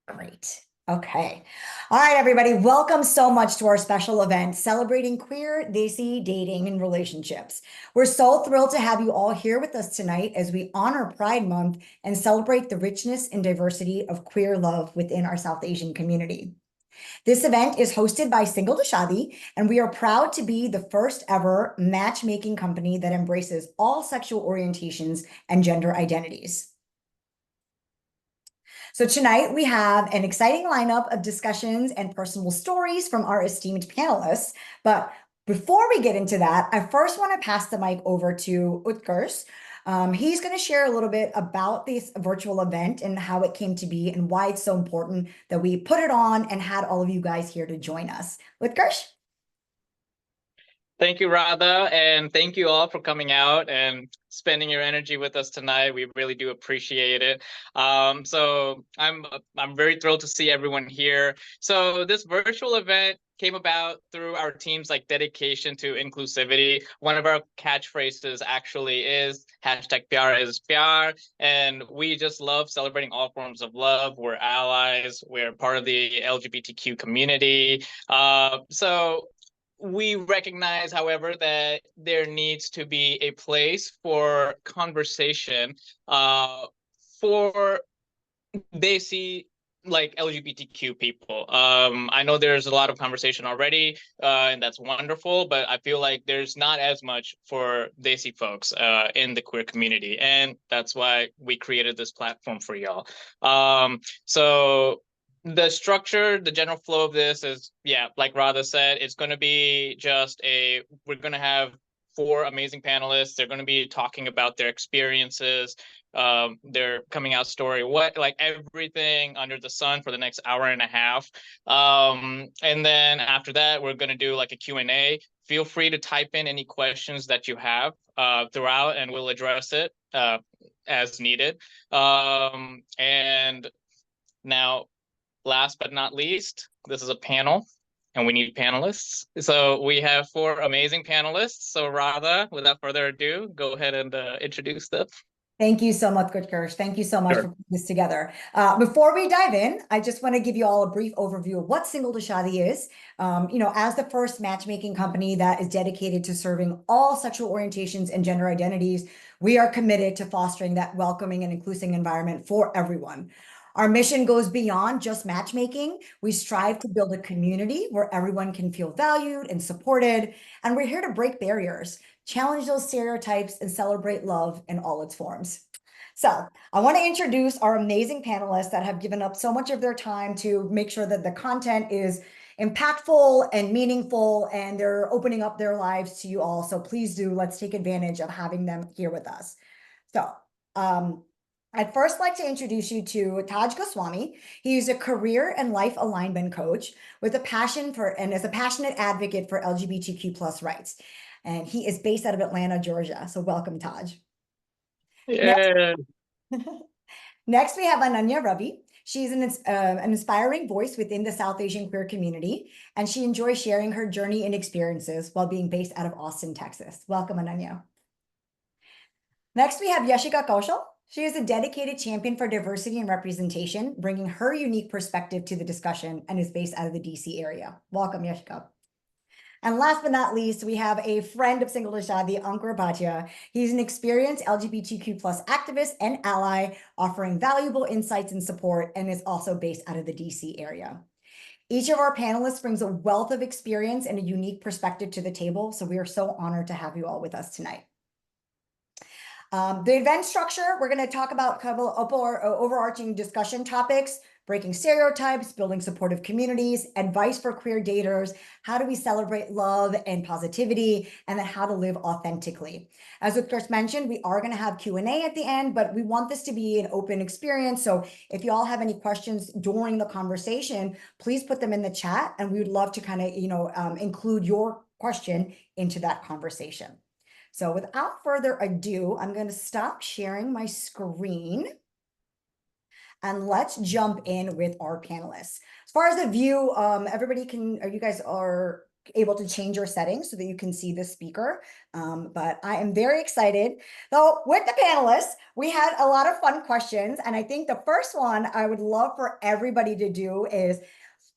Great. Okay. All right, everybody. Welcome so much to our special event celebrating queer, desi, dating, and relationships. We're so thrilled to have you all here with us tonight as we honor Pride Month and celebrate the richness and diversity of queer love within our South Asian community. This event is hosted by Single to Shaadi, and we are proud to be the first ever matchmaking company that embraces all sexual orientations and gender identities. So tonight we have an exciting lineup of discussions and personal stories from our esteemed panelists. But before we get into that, I first want to pass the mic over to Utkarsh. He's going to share a little bit about this virtual event and how it came to be and why it's so important that we put it on and had all of you guys here to join us. Utkarsh? Thank you, Radha, and thank you all for coming out and spending your energy with us tonight. We really do appreciate it. So I'm very thrilled to see everyone here. So this virtual event came about through our team's dedication to inclusivity. One of our catchphrases actually is #Pyar is Pyar, and we just love celebrating all forms of love. We're allies. We're part of the LGBTQ community. So we recognize, however, that there needs to be a place for conversation for desi LGBTQ people. I know there's a lot of conversation already, and that's wonderful, but I feel like there's not as much for desi folks in the queer community, and that's why we created this platform for y'all. So the structure, the general flow of this is, yeah, like Radha said, it's going to be we're going to have 4 amazing panelists. They're going to be talking about their experiences, their coming out story, everything under the sun for the next hour and a half. And then after that, we're going to do a Q&A. Feel free to type in any questions that you have throughout, and we'll address it as needed. And now, last but not least, this is a panel, and we need panelists. So we have 4 amazing panelists. So Radha, without further ado, go ahead and introduce them. Thank you so much, Gutkersh. Thank you so much Sure. for putting this together. Before we dive in, I just want to give you all a brief overview of what Single to Shaadi is. As the first matchmaking company that is dedicated to serving all sexual orientations and gender identities, we are committed to fostering that welcoming and inclusive environment for everyone. Our mission goes beyond just matchmaking. We strive to build a community where everyone can feel valued and supported, and we're here to break barriers, challenge those stereotypes, and celebrate love in all its forms. So I want to introduce our amazing panelists that have given up so much of their time to make sure that the content is impactful and meaningful, and they're opening up their lives to you all. So please do, let's take advantage of having them here with us. So I'd first like to introduce you to Tajh Goswami. He's a career and life alignment coach with a passion for and is a passionate advocate for LGBTQ plus rights. And he is based out of Atlanta, Georgia. So welcome, Tajh. Yeah. Next, we have Ananyaa Ravi. She's an inspiring voice within the South Asian queer community, and she enjoys sharing her journey and experiences while being based out of Austin, Texas. Welcome, Ananyaa. Next, we have Yashica Kaushal. She is a dedicated champion for diversity and representation, bringing her unique perspective to the discussion and is based out of the DC area. Welcome, Yashica. And last but not least, we have a friend of Single to Shaadi, Ankur Bhatia. He's an experienced LGBTQ plus activist and ally, offering valuable insights and support, and is also based out of the DC area. Each of our panelists brings a wealth of experience and a unique perspective to the table, so we are so honored to have you all with us tonight. The event structure, we're going to talk about a couple of overarching discussion topics: breaking stereotypes, building supportive communities, advice for queer daters, how do we celebrate love and positivity, and then how to live authentically. As Utkarsh mentioned, we are going to have Q&A at the end, but we want this to be an open experience. So if you all have any questions during the conversation, please put them in the chat, and we would love to kind of, include your question into that conversation. So without further ado, I'm going to stop sharing my screen and let's jump in with our panelists. As far as the view, everybody can, you guys are able to change your settings so that you can see the speaker. But I am very excited. So with the panelists, we had a lot of fun questions. And I think the first one I would love for everybody to do is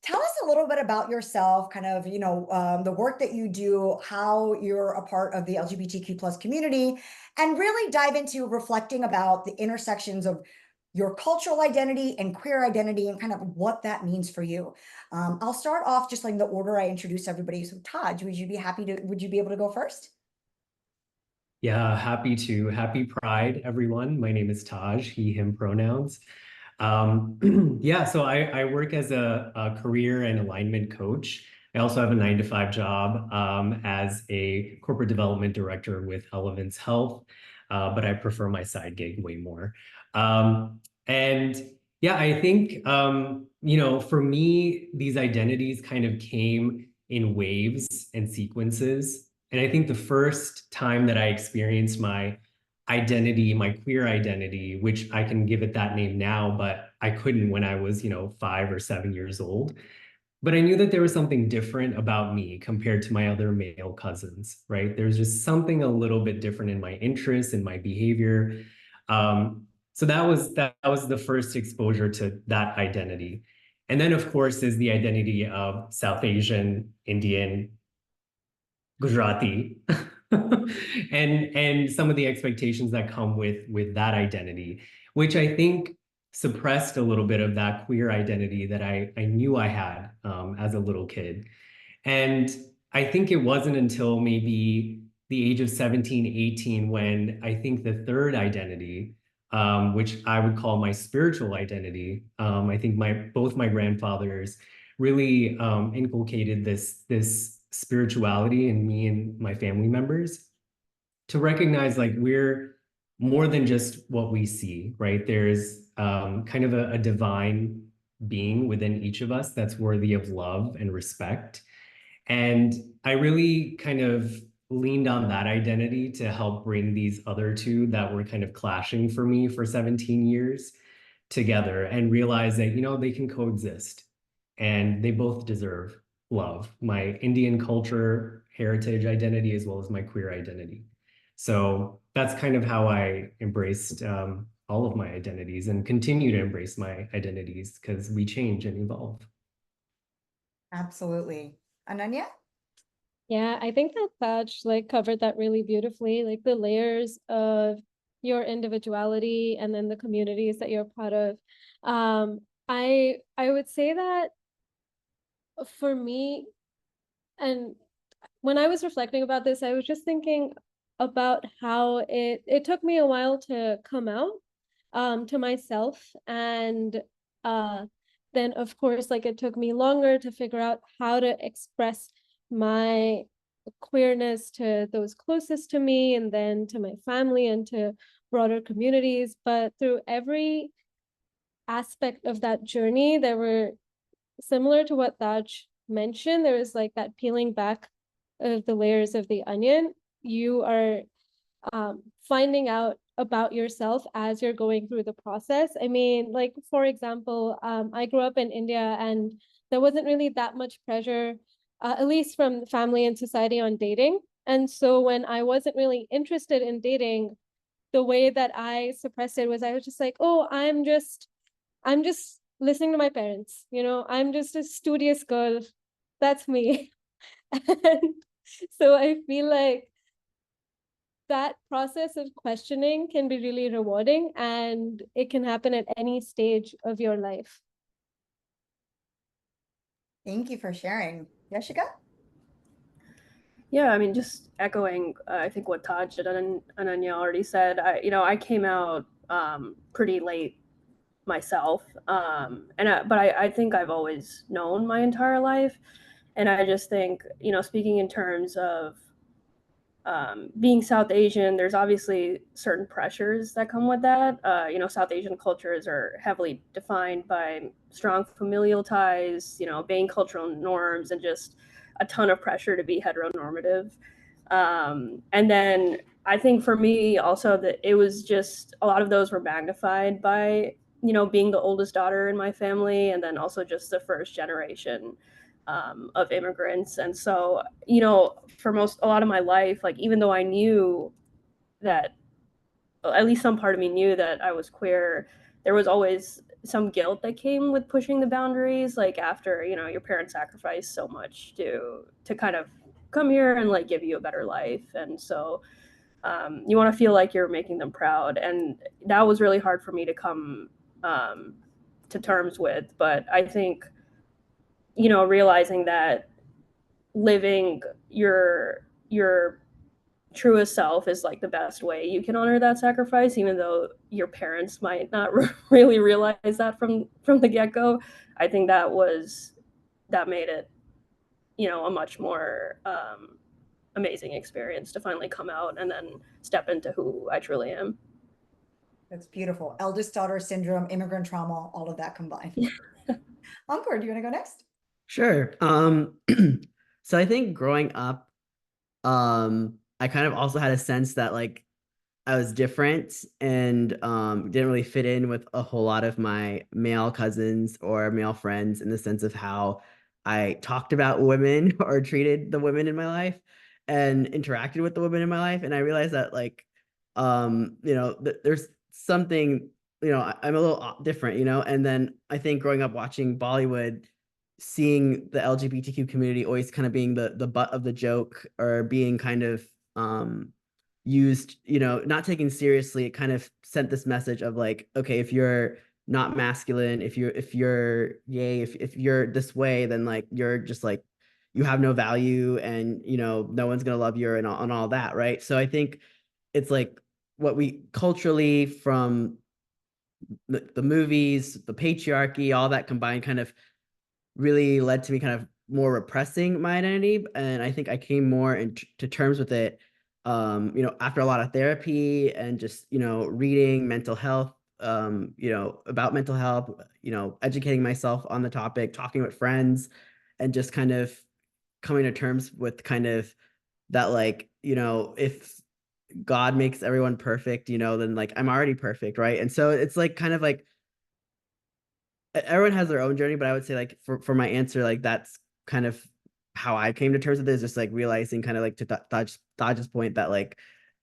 tell us a little bit about yourself, kind of, the work that you do, how you're a part of the LGBTQ plus community, and really dive into reflecting about the intersections of your cultural identity and queer identity and kind of what that means for you. I'll start off just like the order I introduce everybody. So Tajh, would you be able to go first? Yeah, happy to. Happy Pride, everyone. My name is Tajh, he, him pronouns. Yeah, so I work as a career and alignment coach. I also have a 9-to-5 job as a corporate development director with Elevance Health, but I prefer my side gig way more. And yeah, I think, for me, these identities kind of came in waves and sequences. And I think the first time that I experienced my identity, my queer identity, which I can give it that name now, but I couldn't when I was, 5 or 7 years old. But I knew that there was something different about me compared to my other male cousins, right? There's just something a little bit different in my interests and my behavior. So that was the first exposure to that identity. And then, of course, is the identity of South Asian, Indian, Gujarati, and some of the expectations that come with that identity, which I think suppressed a little bit of that queer identity that I knew I had as a little kid. And I think it wasn't until maybe the age of 17, 18, when I think the third identity, which I would call my spiritual identity, I think both my grandfathers really inculcated this spirituality in me and my family members, to recognize like we're more than just what we see, right? There's kind of a divine being within each of us that's worthy of love and respect. And I really kind of leaned on that identity to help bring these other two that were kind of clashing for me for 17 years together, and realize that, they can coexist and they both deserve love. My Indian culture, heritage identity, as well as my queer identity. So that's kind of how I embraced all of my identities and continue to embrace my identities, because we change and evolve. Absolutely. Ananyaa? Yeah, I think that Tajh covered that really beautifully, like the layers of your individuality and then the communities that you're part of. I would say that for me, and when I was reflecting about this, I was just thinking about how it took me a while to come out to myself, and then of course it took me longer to figure out how to express my queerness to those closest to me, and then to my family and to broader communities. But through every aspect of that journey, there were, similar to what Tajh mentioned, there was that peeling back of the layers of the onion. You are finding out about yourself as you're going through the process. I mean, for example, I grew up in India, and there wasn't really that much pressure, at least from family and society, on dating. And so when I wasn't really interested in dating, the way that I suppressed it was I was just like, oh, I'm just listening to my parents, I'm just a studious girl. That's me. And so I feel like that process of questioning can be really rewarding, and it can happen at any stage of your life. Thank you for sharing. Yashica? Yeah, I mean, just echoing, I think what Tajh and Ananyaa already said. I came out pretty late myself, but I think I've always known my entire life, and I just think, speaking in terms of being South Asian, there's obviously certain pressures that come with that. South Asian cultures are heavily defined by strong familial ties, obeying cultural norms, and just a ton of pressure to be heteronormative. And then I think for me also that it was just a lot of those were magnified by, being the oldest daughter in my family, and then also just the first generation of immigrants. And so, you know, for a lot of my life, like, even though I knew that, at least some part of me knew that I was queer, there was always some guilt that came with pushing the boundaries, like after, you know, your parents sacrificed so much to kind of come here and like give you a better life. And so you want to feel like you're making them proud. And that was really hard for me to come to terms with. But I think, you know, realizing that living your truest self is like the best way you can honor that sacrifice, even though your parents might not really realize that from the get-go. I think that made it, you know, a much more amazing experience to finally come out and then step into who I truly am. That's beautiful. Eldest daughter syndrome, immigrant trauma, all of that combined. Ankur, do you want to go next? Sure. So I think growing up, I kind of also had a sense that like I was different and didn't really fit in with a whole lot of my male cousins or male friends in the sense of how I talked about women or treated the women in my life and interacted with the women in my life. And I realized that like, you know, there's something, you know, I'm a little different, you know, and then I think growing up watching Bollywood, seeing the LGBTQ community always kind of being the butt of the joke or being kind of used, you know, not taken seriously, it kind of sent this message of like, okay, if you're not masculine, if you're gay, if you're this way, then like you're just like you have no value and you know no one's gonna love you and all that, right? So I think it's like what we culturally from the movies, the patriarchy, all that combined kind of really led to me kind of more repressing my identity. And I think I came more to terms with it, you know, after a lot of therapy and just, you know, reading mental health, you know, about mental health, you know, educating myself on the topic, talking with friends, and just kind of coming to terms with kind of that, like, you know, if God makes everyone perfect, you know, then like I'm already perfect, right? And so it's like kind of like everyone has their own journey, but I would say like for my answer, like that's kind of how I came to terms with it, is just like realizing kind of like to Taj's point that like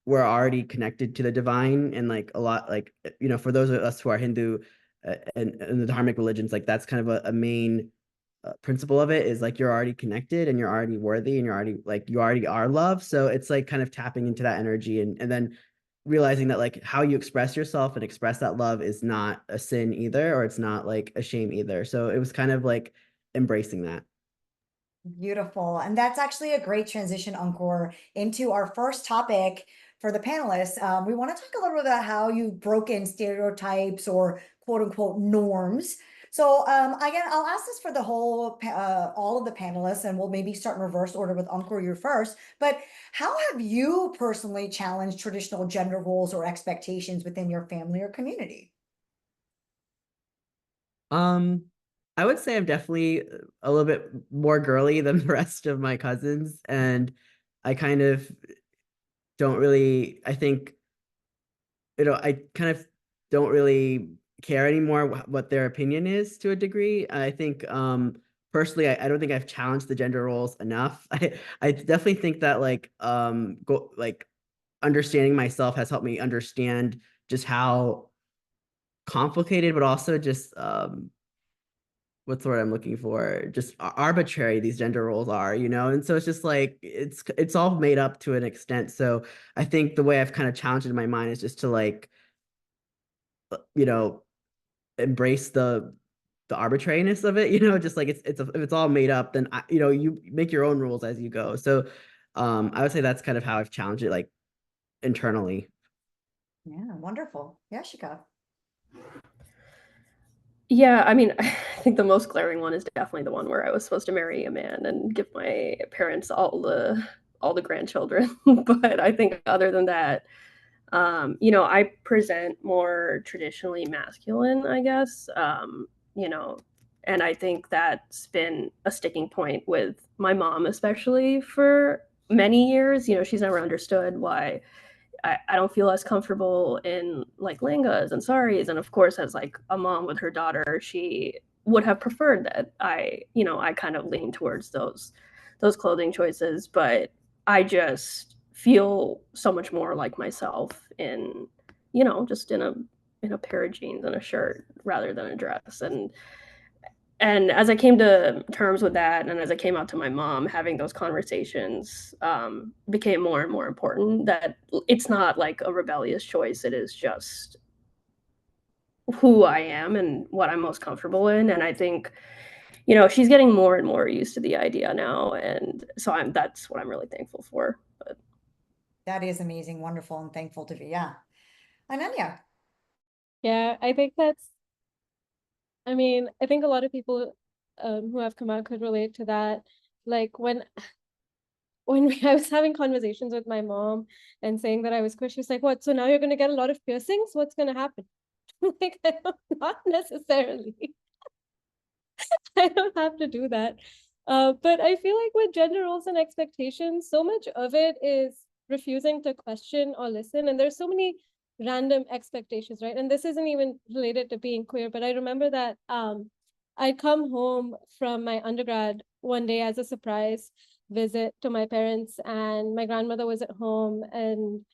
we're already connected to the divine, and like a lot, like, you know, for those of us who are Hindu and the dharmic religions, like that's kind of a main principle of it, is like you're already connected and you're already worthy and you're already like you already are love. So it's like kind of tapping into that energy and then realizing that like how you express yourself and express that love is not a sin either, or it's not like a shame either. So it was kind of like embracing that. Beautiful. And that's actually a great transition, Ankur, into our first topic for the panelists. We want to talk a little bit about how you've broken stereotypes or quote unquote norms. So again, I'll ask this for the whole, all of the panelists, and we'll maybe start in reverse order with Ankur, you first. But how have you personally challenged traditional gender roles or expectations within your family or community? I would say I'm definitely a little bit more girly than the rest of my cousins, and I kind of don't really, I think, you know, I kind of don't really care anymore what their opinion is to a degree. I think personally, I don't think I've challenged the gender roles enough. I definitely think that like understanding myself has helped me understand just how complicated, but also just what's the word I'm looking for? Just arbitrary these gender roles are, you know? And so it's just like it's all made up to an extent. So I think the way I've kind of challenged it in my mind is just to like, you know, embrace the arbitrariness of it, you know, just like if it's all made up, then you know, you make your own rules as you go. So I would say that's kind of how I've challenged it, like internally. Yeah, wonderful. Yashica. Yeah, I mean, I think the most glaring one is definitely the one where I was supposed to marry a man and give my parents all the grandchildren. But I think other than that, you know, I present more traditionally masculine, I guess. You know, and I think that's been a sticking point with my mom, especially for many years. You know, she's never understood why I don't feel as comfortable in like langas and saris. And of course, as like a mom with her daughter, she would have preferred that I kind of lean towards those clothing choices, but I just feel so much more like myself in, just in a pair of jeans and a shirt rather than a dress. And as I came to terms with that, and as I came out to my mom, having those conversations became more and more important, that it's not like a rebellious choice. It is just who I am and what I'm most comfortable in. And I think, she's getting more and more used to the idea now. And so that's what I'm really thankful for. But That is amazing, wonderful, and thankful to be. Yeah. Ananyaa. Yeah, I think I think a lot of people who have come out could relate to that. Like when I was having conversations with my mom and saying that I was queer, she was like, "What? So now you're going to get a lot of piercings? What's going to happen?" Like, not necessarily. I don't have to do that. But I feel like with gender roles and expectations, so much of it is refusing to question or listen. And there's so many random expectations, right? And this isn't even related to being queer, but I remember that I'd come home from my undergrad one day as a surprise visit to my parents, and my grandmother was at home, and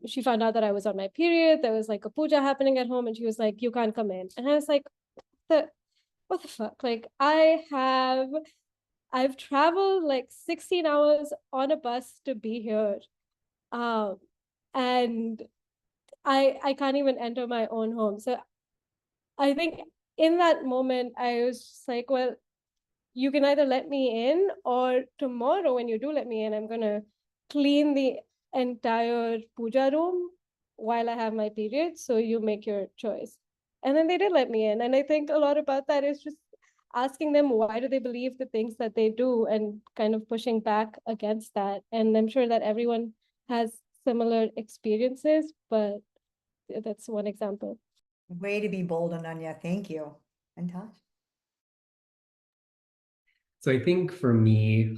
she found out that I was on my period. There was like a puja happening at home, and she was like, "You can't come in." And I was like, what the fuck? Like, I've traveled like 16 hours on a bus to be here. And I can't even enter my own home. So I think in that moment, I was just like, well, you can either let me in, or tomorrow when you do let me in, I'm gonna clean the entire puja room while I have my period. So you make your choice. And then they did let me in. And I think a lot about that is just asking them why do they believe the things that they do, and kind of pushing back against that. And I'm sure that everyone has similar experiences, but that's one example. Way to be bold, Ananyaa. Thank you. And Tajh? So I think for me,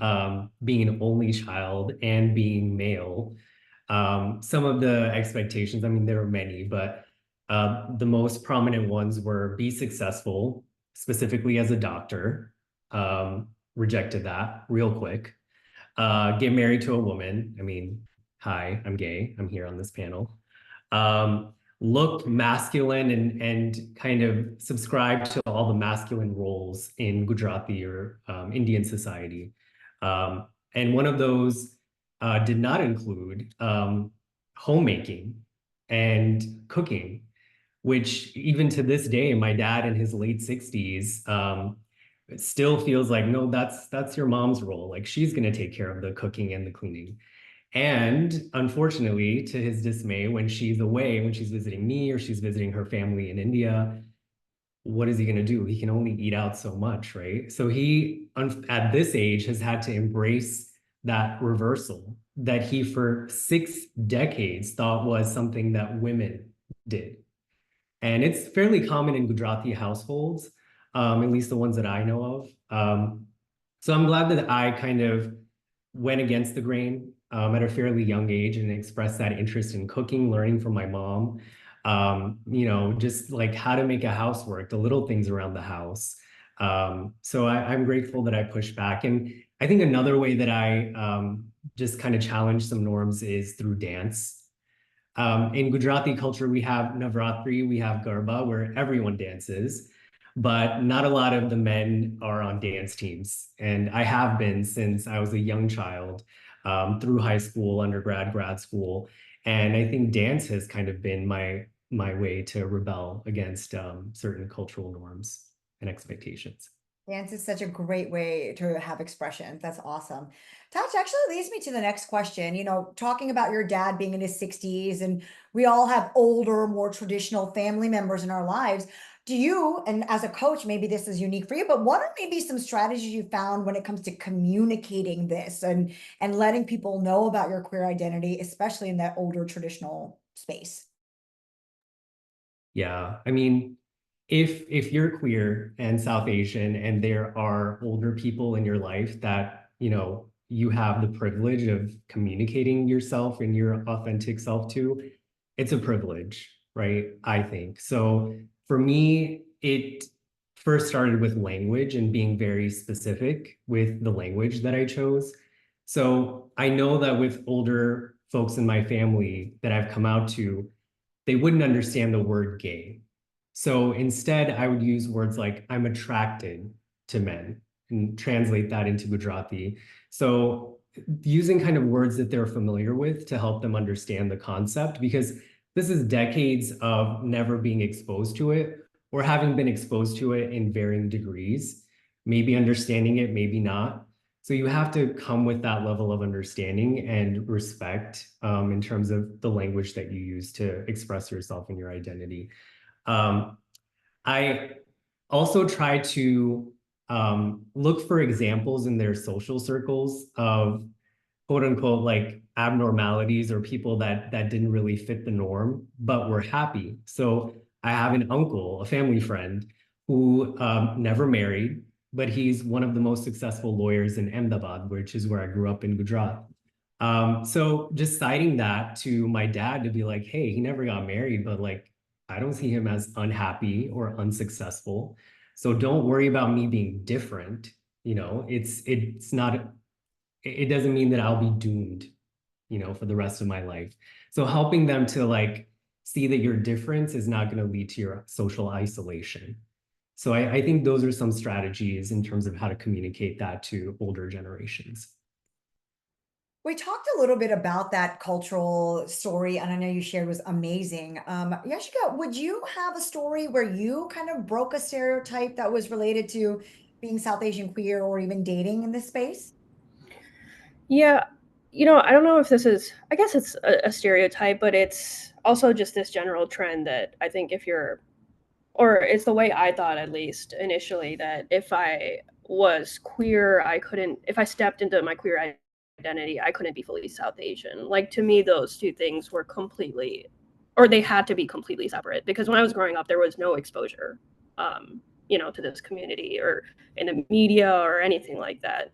being an only child and being male, some of the expectations, I mean, there were many, but the most prominent ones were be successful, specifically as a doctor. Rejected that real quick. Get married to a woman. I mean, hi, I'm gay. I'm here on this panel. Look masculine and kind of subscribe to all the masculine roles in Gujarati or Indian society. And one of those did not include homemaking and cooking, which even to this day, my dad in his late 60s, it still feels like, no, that's your mom's role. Like, she's going to take care of the cooking and the cleaning. And unfortunately, to his dismay, when she's away, when she's visiting me or she's visiting her family in India, what is he going to do? He can only eat out so much, right? So he, at this age, has had to embrace that reversal that he for 6 decades thought was something that women did. And it's fairly common in Gujarati households, at least the ones that I know of. So I'm glad that I kind of went against the grain at a fairly young age and expressed that interest in cooking, learning from my mom, just like how to make a house work, the little things around the house. So I'm grateful that I pushed back. And I think another way that I just kind of challenge some norms is through dance. In Gujarati culture, we have Navratri, we have Garba, where everyone dances, but not a lot of the men are on dance teams. And I have been since I was a young child, through high school, undergrad, grad school. And I think dance has kind of been my way to rebel against certain cultural norms and expectations. Dance is such a great way to have expression. That's awesome. Tajh actually leads me to the next question. Talking about your dad being in his 60s, and we all have older, more traditional family members in our lives. Do you, and as a coach, maybe this is unique for you, but what are maybe some strategies you found when it comes to communicating this and letting people know about your queer identity, especially in that older traditional space? Yeah, I mean, if you're queer and South Asian and there are older people in your life that, you have the privilege of communicating yourself and your authentic self to, it's a privilege, right? I think. So for me, it first started with language and being very specific with the language that I chose. So I know that with older folks in my family that I've come out to, they wouldn't understand the word gay. So instead, I would use words like I'm attracted to men and translate that into Gujarati. So using kind of words that they're familiar with to help them understand the concept, because this is decades of never being exposed to it or having been exposed to it in varying degrees, maybe understanding it, maybe not. So you have to come with that level of understanding and respect in terms of the language that you use to express yourself and your identity. I also try to look for examples in their social circles of quote unquote like abnormalities or people that didn't really fit the norm, but were happy. So I have an uncle, a family friend, who never married, but he's one of the most successful lawyers in Ahmedabad, which is where I grew up in Gujarat. So just citing that to my dad to be like, hey, he never got married, but like, I don't see him as unhappy or unsuccessful. So don't worry about me being different. You know, it's not, it doesn't mean that I'll be doomed, you know, for the rest of my life. So helping them to like see that your difference is not going to lead to your social isolation. So I think those are some strategies in terms of how to communicate that to older generations. We talked a little bit about that cultural story, and I know you shared was amazing. Yashica, would you have a story where you kind of broke a stereotype that was related to being South Asian queer or even dating in this space? Yeah, I don't know if this is, I guess it's a stereotype, but it's also just this general trend that I think or it's the way I thought at least initially, that if I was queer, if I stepped into my queer identity, I couldn't be fully South Asian. Like to me, those two things were they had to be completely separate, because when I was growing up, there was no exposure, to this community or in the media or anything like that.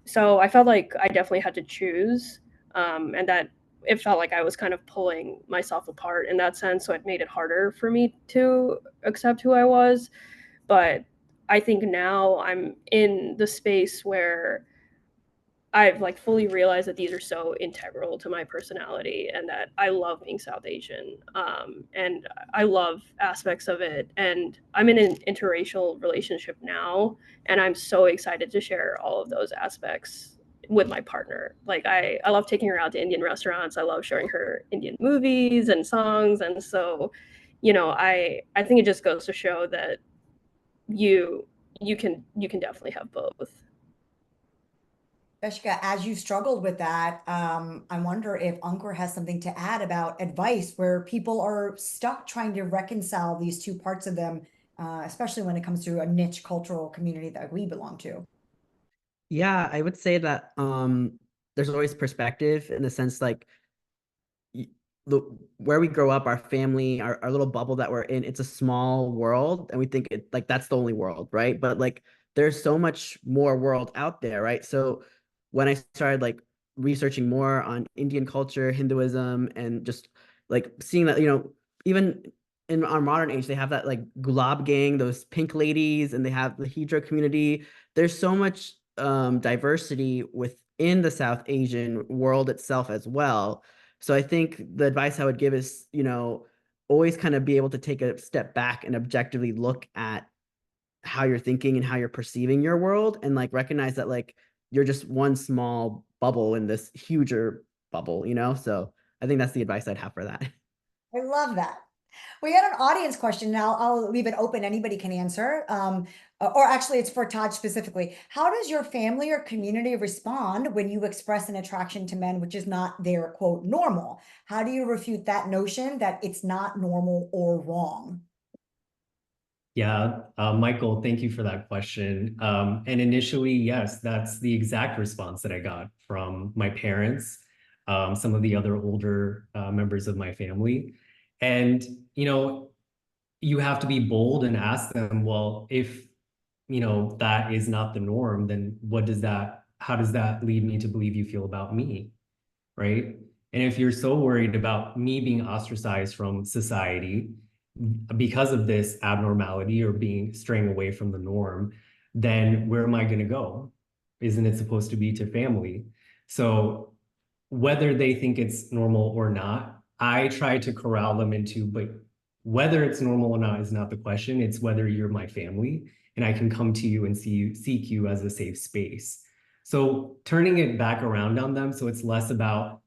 So I felt like I definitely had to choose, and that it felt like I was kind of pulling myself apart in that sense. So it made it harder for me to accept who I was. But I think now I'm in the space where I've like fully realized that these are so integral to my personality, and that I love being South Asian, and I love aspects of it. And I'm in an interracial relationship now, and I'm so excited to share all of those aspects with my partner. Like I love taking her out to Indian restaurants. I love showing her Indian movies and songs. And so, I think it just goes to show that you can definitely have both. Yashica, as you struggled with that, I wonder if Ankur has something to add about advice where people are stuck trying to reconcile these two parts of them, especially when it comes to a niche cultural community that we belong to. Yeah, I would say that there's always perspective, in the sense like where we grow up, our family, our little bubble that we're in, it's a small world, and we think it like that's the only world, right? But like there's so much more world out there, right? So when I started like researching more on Indian culture, Hinduism, and just like seeing that, even in our modern age, they have that like Gulab gang, those pink ladies, and they have the Hijra community. There's so much diversity within the South Asian world itself as well. So I think the advice I would give is, always kind of be able to take a step back and objectively look at how you're thinking and how you're perceiving your world, and like recognize that like you're just one small bubble in this huger bubble, So I think that's the advice I'd have for that. I love that. We got an audience question now. I'll leave it open. Anybody can answer. Or actually, it's for Tajh specifically. How does your family or community respond when you express an attraction to men, which is not their quote normal? How do you refute that notion that it's not normal or wrong? Yeah, Michael, thank you for that question. And initially, yes, that's the exact response that I got from my parents, some of the other older members of my family. And, you have to be bold and ask them, well, if, that is not the norm, then how does that lead me to believe you feel about me, right? And if you're so worried about me being ostracized from society, because of this abnormality or straying away from the norm, then where am I going to go? Isn't it supposed to be to family? So whether they think it's normal or not, I try to corral them into, but whether it's normal or not is not the question. It's whether you're my family and I can come to you and seek you as a safe space. So turning it back around on them, so it's less about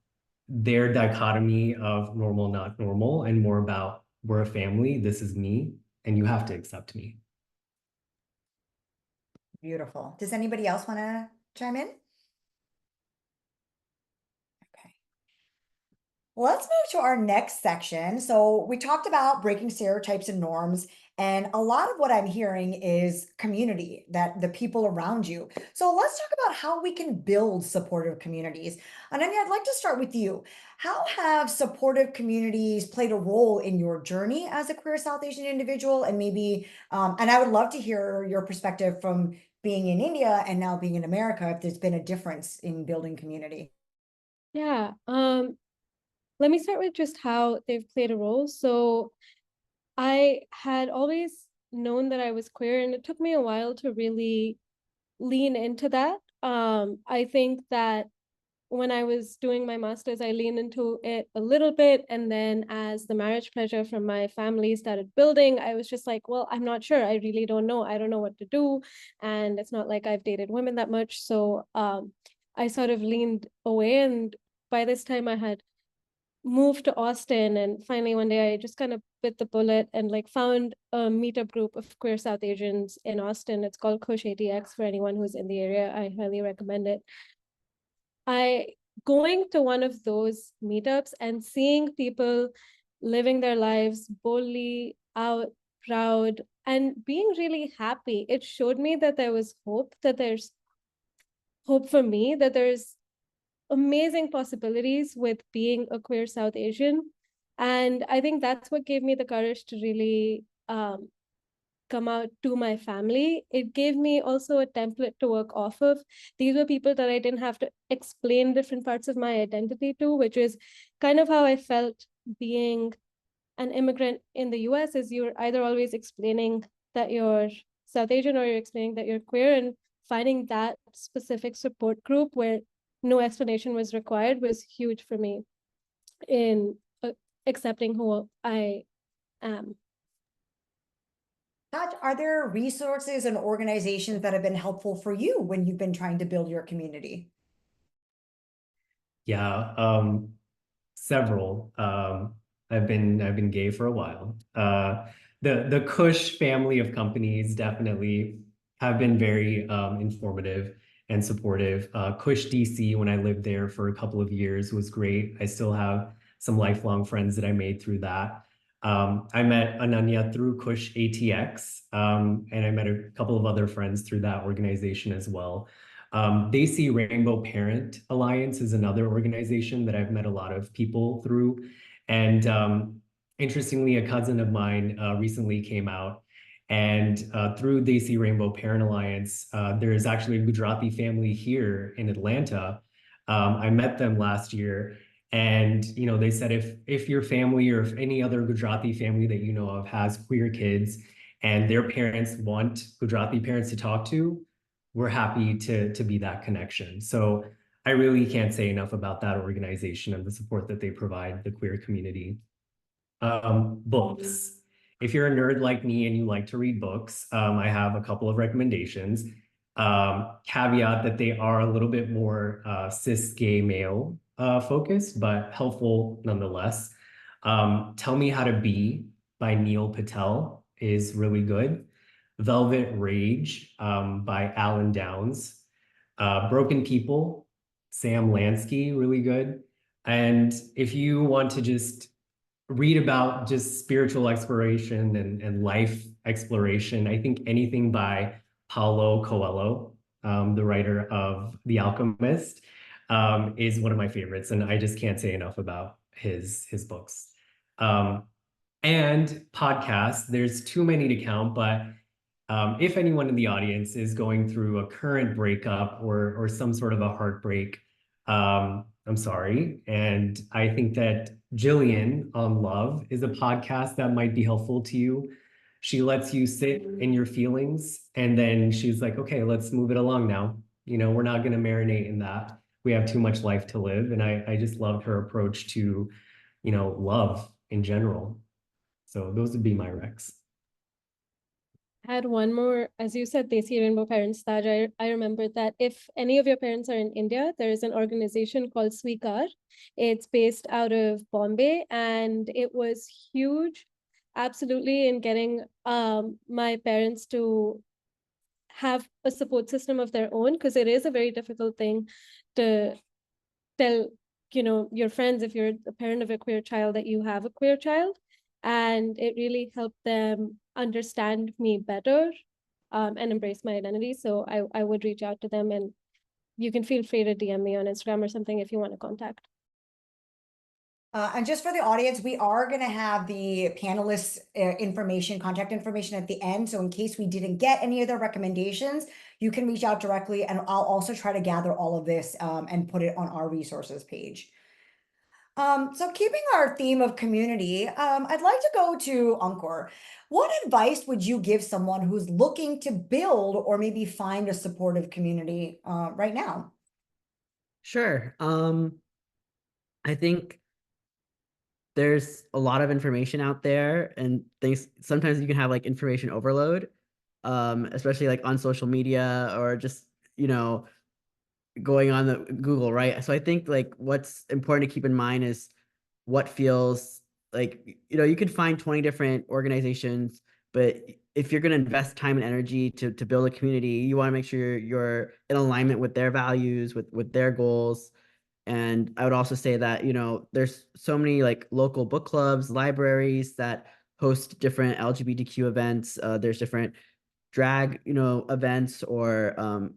their dichotomy of normal, not normal, and more about we're a family, this is me, and you have to accept me. Beautiful. Does anybody else want to chime in? Okay. Well, let's move to our next section. So we talked about breaking stereotypes and norms, and a lot of what I'm hearing is community, that the people around you. So let's talk about how we can build supportive communities. Ananyaa, I'd like to start with you. How have supportive communities played a role in your journey as a queer South Asian individual? And maybe, and I would love to hear your perspective from being in India and now being in America, if there's been a difference in building community. Yeah. Let me start with just how they've played a role. So I had always known that I was queer, and it took me a while to really lean into that. I think that when I was doing my master's, I leaned into it a little bit. And then as the marriage pressure from my family started building, I was just like, well, I'm not sure. I really don't know. I don't know what to do. And it's not like I've dated women that much. So I sort of leaned away. And by this time I had moved to Austin, and finally one day I just kind of bit the bullet and like found a meetup group of queer South Asians in Austin. It's called Kush ATX for anyone who's in the area. I highly recommend it. Going to one of those meetups and seeing people living their lives boldly, out, proud, and being really happy, it showed me that there was hope, that there's hope for me, that there's amazing possibilities with being a queer South Asian. And I think that's what gave me the courage to really come out to my family. It gave me also a template to work off of. These were people that I didn't have to explain different parts of my identity to, which is kind of how I felt being an immigrant in the US, is you're either always explaining that you're South Asian or you're explaining that you're queer, and finding that specific support group where no explanation was required was huge for me in accepting who I am. Tajh, are there resources and organizations that have been helpful for you when you've been trying to build your community? Yeah, several. I've been gay for a while. The Kush family of companies definitely have been very informative and supportive. Kush DC, when I lived there for a couple of years, was great. I still have some lifelong friends that I made through that. I met Ananyaa through Kush ATX, and I met a couple of other friends through that organization as well. Desi Rainbow Parent Alliance is another organization that I've met a lot of people through. And interestingly, a cousin of mine recently came out, and through Desi Rainbow Parent Alliance, there is actually a Gujarati family here in Atlanta. I met them last year, and they said if your family or if any other Gujarati family that you know of has queer kids and their parents want Gujarati parents to talk to, we're happy to be that connection. So I really can't say enough about that organization and the support that they provide the queer community. Books. If you're a nerd like me and you like to read books, I have a couple of recommendations. Caveat that they are a little bit more cis gay male focused, but helpful nonetheless. Tell Me How to Be by Neil Patel is really good. Velvet Rage by Alan Downs. Broken People, Sam Lansky, really good. And if you want to just read about just spiritual exploration and life exploration, I think anything by Paulo Coelho, the writer of The Alchemist, is one of my favorites. And I just can't say enough about his books. And podcasts, there's too many to count, but if anyone in the audience is going through a current breakup or some sort of a heartbreak, I'm sorry. And I think that Jillian on Love is a podcast that might be helpful to you. She lets you sit in your feelings and then she's like, okay, let's move it along now. You know, we're not going to marinate in that. We have too much life to live. And I just loved her approach to, you know, love in general. So those would be my recs. I had one more, as you said, Desi Rainbow Parents, Taj. I remembered that if any of your parents are in India, there is an organization called Swikar. It's based out of Bombay, and it was huge, absolutely, in getting my parents to have a support system of their own, because it is a very difficult thing to tell, you know, your friends, if you're a parent of a queer child, that you have a queer child. And it really helped them understand me better and embrace my identity. So I would reach out to them, and you can feel free to DM me on Instagram or something if you want to contact. And just for the audience, we are going to have the panelists information, contact information at the end. So in case we didn't get any of their recommendations, you can reach out directly, and I'll also try to gather all of this and put it on our resources page. So keeping our theme of community, I'd like to go to Ankur. What advice would you give someone who's looking to build or maybe find a supportive community right now? Sure. I think there's a lot of information out there, and things sometimes you can have like information overload, especially like on social media or just, you know, going on the Google, right? So I think like what's important to keep in mind is what feels like, you know, you could find 20 different organizations, but if you're going to invest time and energy to build a community, you want to make sure you're in alignment with their values, with their goals. And I would also say that, you know, there's so many like local book clubs, libraries that host different LGBTQ events. There's different drag, you know, events or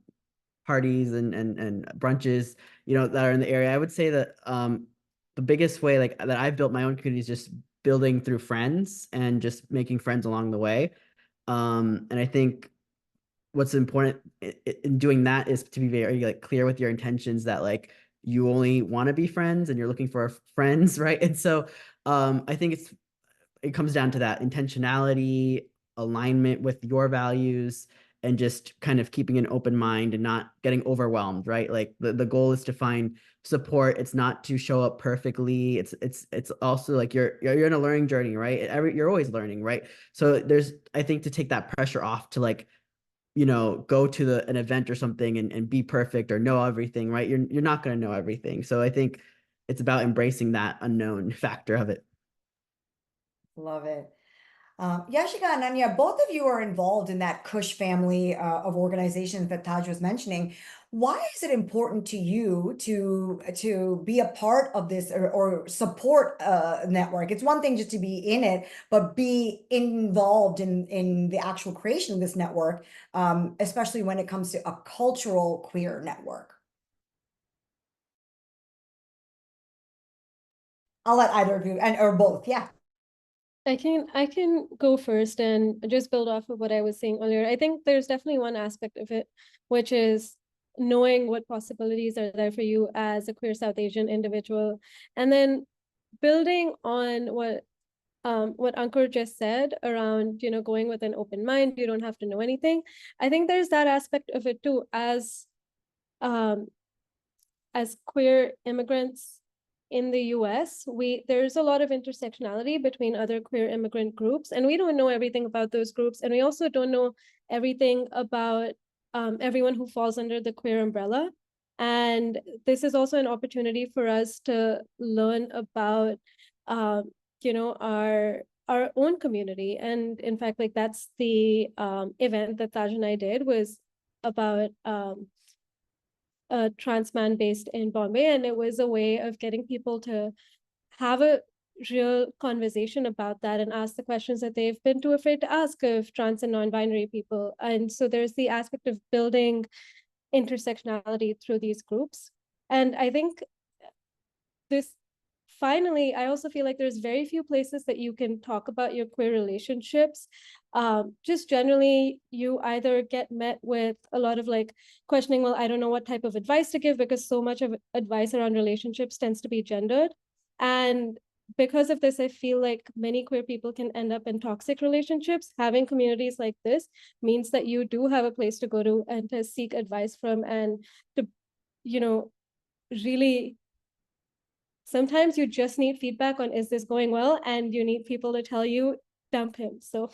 parties and brunches, you know, that are in the area. I would say that the biggest way like that I've built my own community is just building through friends and just making friends along the way. And I think what's important in doing that is to be very like clear with your intentions, that like you only want to be friends and you're looking for friends, right? And so I think it comes down to that intentionality, alignment with your values, and just kind of keeping an open mind and not getting overwhelmed, right? Like the goal is to find support. It's not to show up perfectly. It's also like you're in a learning journey, right? You're always learning, right? So there's, I think, to take that pressure off to like, you know, go to an event or something and be perfect or know everything, right? You're not going to know everything. So I think it's about embracing that unknown factor of it. Love it. Yashica and Ananyaa, both of you are involved in that Kush family of organizations that Taj was mentioning. Why is it important to you to be a part of this or support a network? It's one thing just to be in it, but be involved in the actual creation of this network, especially when it comes to a cultural queer network. I'll let either of you or both. Yeah. I can go first and just build off of what I was saying earlier. I think there's definitely one aspect of it, which is knowing what possibilities are there for you as a queer South Asian individual, and then building on what Ankur just said around, you know, going with an open mind. You don't have to know anything. I think there's that aspect of it too, as queer immigrants in the US, there's a lot of intersectionality between other queer immigrant groups, and we don't know everything about those groups, and we also don't know everything about everyone who falls under the queer umbrella. And this is also an opportunity for us to learn about, you know, our own community. And in fact, like that's the event that Taj and I did, was about a trans man based in Bombay, and it was a way of getting people to have a real conversation about that and ask the questions that they've been too afraid to ask of trans and non-binary people. And so there's the aspect of building intersectionality through these groups. And I think finally, I also feel like there's very few places that you can talk about your queer relationships. Just generally, you either get met with a lot of like questioning, well, I don't know what type of advice to give, because so much of advice around relationships tends to be gendered. And because of this, I feel like many queer people can end up in toxic relationships. Having communities like this means that you do have a place to go to and to seek advice from, and to, you know, really, sometimes you just need feedback on, is this going well? And you need people to tell you, dump him. So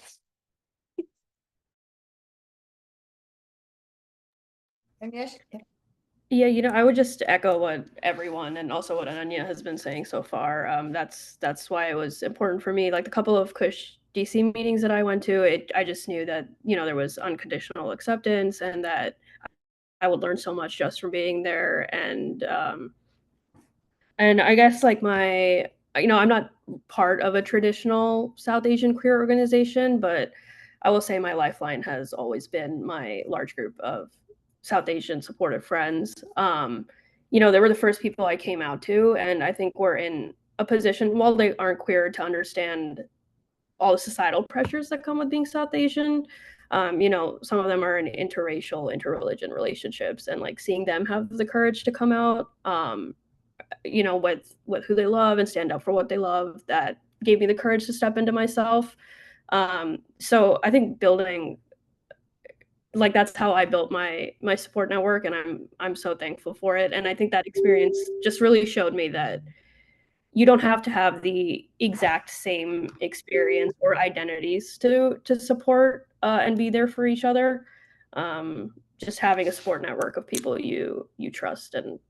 And yes, Yeah, I would just echo what everyone and also what Ananya has been saying so far. That's why it was important for me. Like the couple of Kush DC meetings that I went to, I just knew that, there was unconditional acceptance and that I would learn so much just from being there. And I guess like I'm not part of a traditional South Asian queer organization, but I will say my lifeline has always been my large group of South Asian supportive friends. They were the first people I came out to, and I think we're in a position, while they aren't queer, to understand all the societal pressures that come with being South Asian. Some of them are in interracial, interreligion relationships, and like seeing them have the courage to come out, with who they love and stand up for what they love, that gave me the courage to step into myself. So I think building, like, that's how I built my support network, and I'm so thankful for it. And I think that experience just really showed me that you don't have to have the exact same experience or identities to support and be there for each other. Just having a support network of people you trust and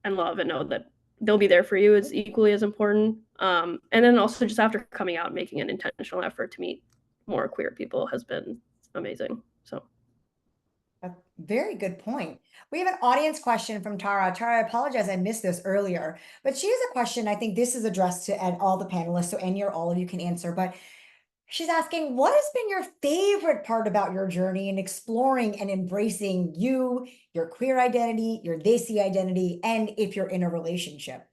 love and know that they'll be there for you is equally as important. And then also just after coming out, making an intentional effort to meet more queer people has been amazing. So. a very good point. We have an audience question from Tara. Tara, I apologize, I missed this earlier, but she has a question. I think this is addressed to all the panelists, so Ankur, all of you can answer, but she's asking, what has been your favorite part about your journey in exploring and embracing you, your queer identity, your Desi identity, and if you're in a relationship?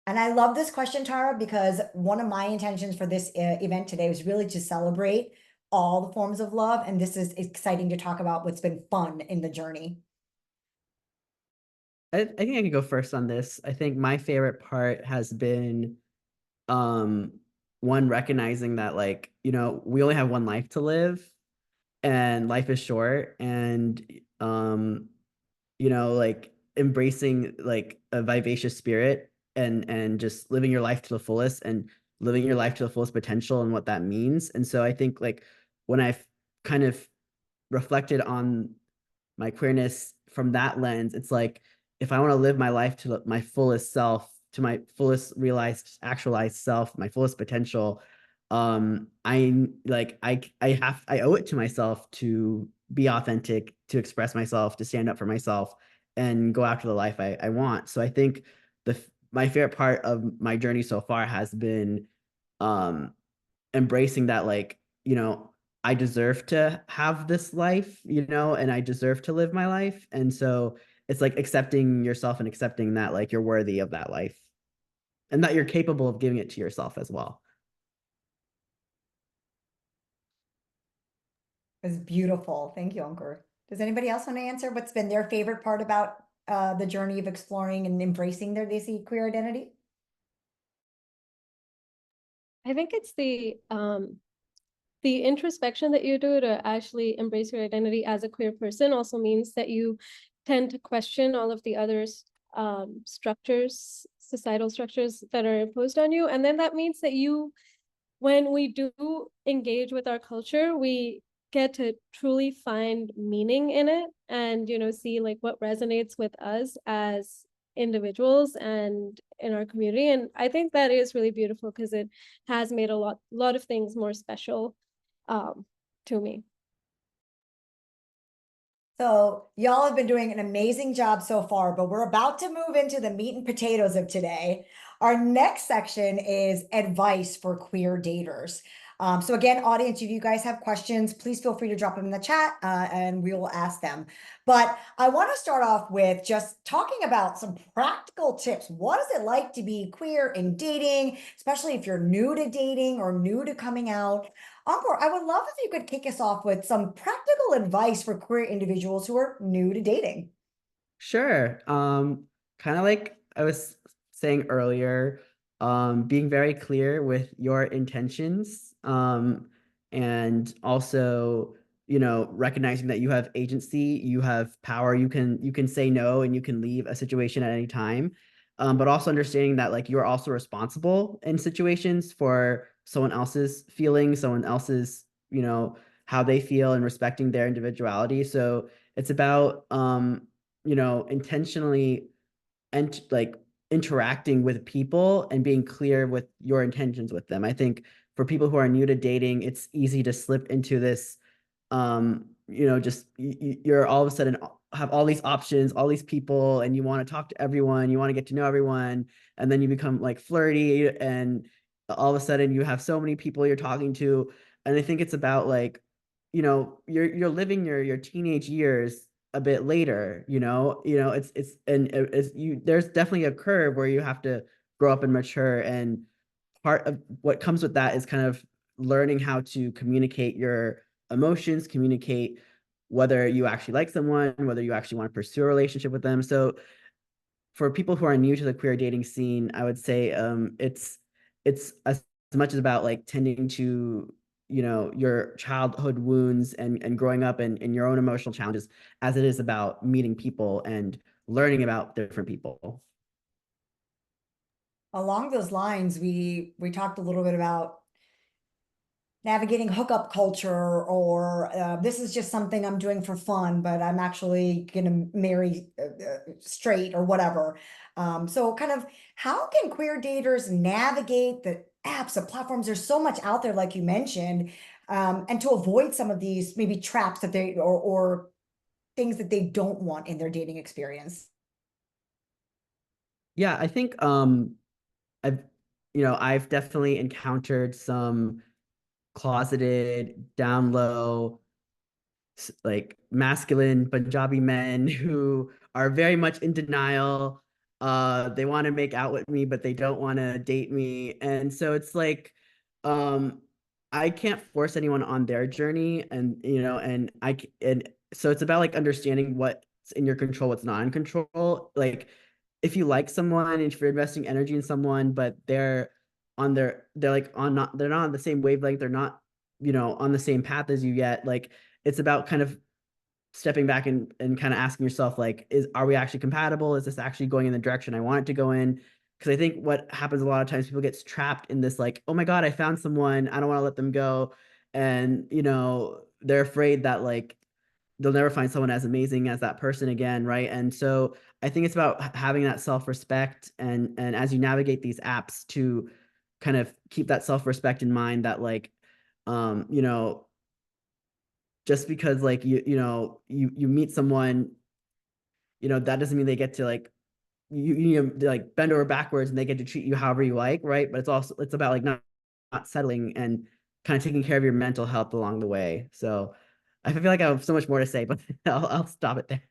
And I love this question, Tara, because one of my intentions for this event today was really to celebrate all the forms of love. And this is exciting to talk about what's been fun in the journey. I think I can go first on this. I think my favorite part has been one, recognizing that, like, we only have one life to live and life is short, and like embracing like a vivacious spirit and just living your life to the fullest and living your life to the fullest potential and what that means. And so I think, like, when I've kind of reflected on my queerness from that lens, it's like, if I want to live my life to my fullest self, to my fullest realized, actualized self, my fullest potential, I owe it to myself to be authentic, to express myself, to stand up for myself, and go after the life I want. So I think my favorite part of my journey so far has been embracing that, like, I deserve to have this life, and I deserve to live my life. And so it's like accepting yourself and accepting that, like, you're worthy of that life and that you're capable of giving it to yourself as well. It's beautiful. Thank you, Ankur. Does anybody else want to answer what's been their favorite part about the journey of exploring and embracing their Desi queer identity? I think it's the introspection that you do to actually embrace your identity as a queer person also means that you tend to question all of the other structures, societal structures that are imposed on you. And then that means that when we do engage with our culture, we get to truly find meaning in it and, see like what resonates with us as individuals and in our community. And I think that is really beautiful because it has made a lot of things more special to me. So y'all have been doing an amazing job so far, but we're about to move into the meat and potatoes of today. Our next section is advice for queer daters. So again, audience, if you guys have questions, please feel free to drop them in the chat and we will ask them. But I want to start off with just talking about some practical tips. What is it like to be queer in dating, especially if you're new to dating or new to coming out? Ankur, I would love if you could kick us off with some practical advice for queer individuals who are new to dating. Sure. Kind of like I was saying earlier, being very clear with your intentions, and also, recognizing that you have agency, you have power, you can say no and you can leave a situation at any time. But also understanding that like you're also responsible in situations for someone else's feelings, someone else's, how they feel, and respecting their individuality. So it's about intentionally and like interacting with people and being clear with your intentions with them. I think for people who are new to dating, it's easy to slip into this, just you're all of a sudden have all these options, all these people, and you want to talk to everyone, you want to get to know everyone, and then you become like flirty, and all of a sudden you have so many people you're talking to. And I think it's about like, you're living your teenage years a bit later, there's definitely a curve where you have to grow up and mature, and part of what comes with that is kind of learning how to communicate your emotions, communicate whether you actually like someone, whether you actually want to pursue a relationship with them. So for people who are new to the queer dating scene, I would say it's as much as about like tending to your childhood wounds and growing up and your own emotional challenges, as it is about meeting people and learning about different people. Along those lines, we talked a little bit about navigating hookup culture, or this is just something I'm doing for fun, but I'm actually gonna marry straight or whatever. So kind of how can queer daters navigate the apps, the platforms? There's so much out there, like you mentioned, and to avoid some of these maybe traps that they or things that they don't want in their dating experience. Yeah, I think I've I've definitely encountered some closeted, down low, like masculine Punjabi men who are very much in denial. They want to make out with me, but they don't want to date me. And so it's like, I can't force anyone on their journey. And, and so it's about like understanding what's in your control, what's not in control. Like, if you like someone, if you're investing energy in someone, but they're like they're not on the same wavelength, they're not, on the same path as you yet. Like, it's about kind of stepping back and kind of asking yourself, like, are we actually compatible? Is this actually going in the direction I want it to go in? Because I think what happens a lot of times, people get trapped in this, like, oh my God, I found someone, I don't want to let them go. And, they're afraid that like they'll never find someone as amazing as that person again, right? And so I think it's about having that self-respect, and as you navigate these apps, to kind of keep that self-respect in mind, that like, just because like you meet someone, that doesn't mean they get to like like bend over backwards and they get to treat you however you like, right? But it's about like not settling, and kind of taking care of your mental health along the way. So I feel like I have so much more to say, but I'll stop it there.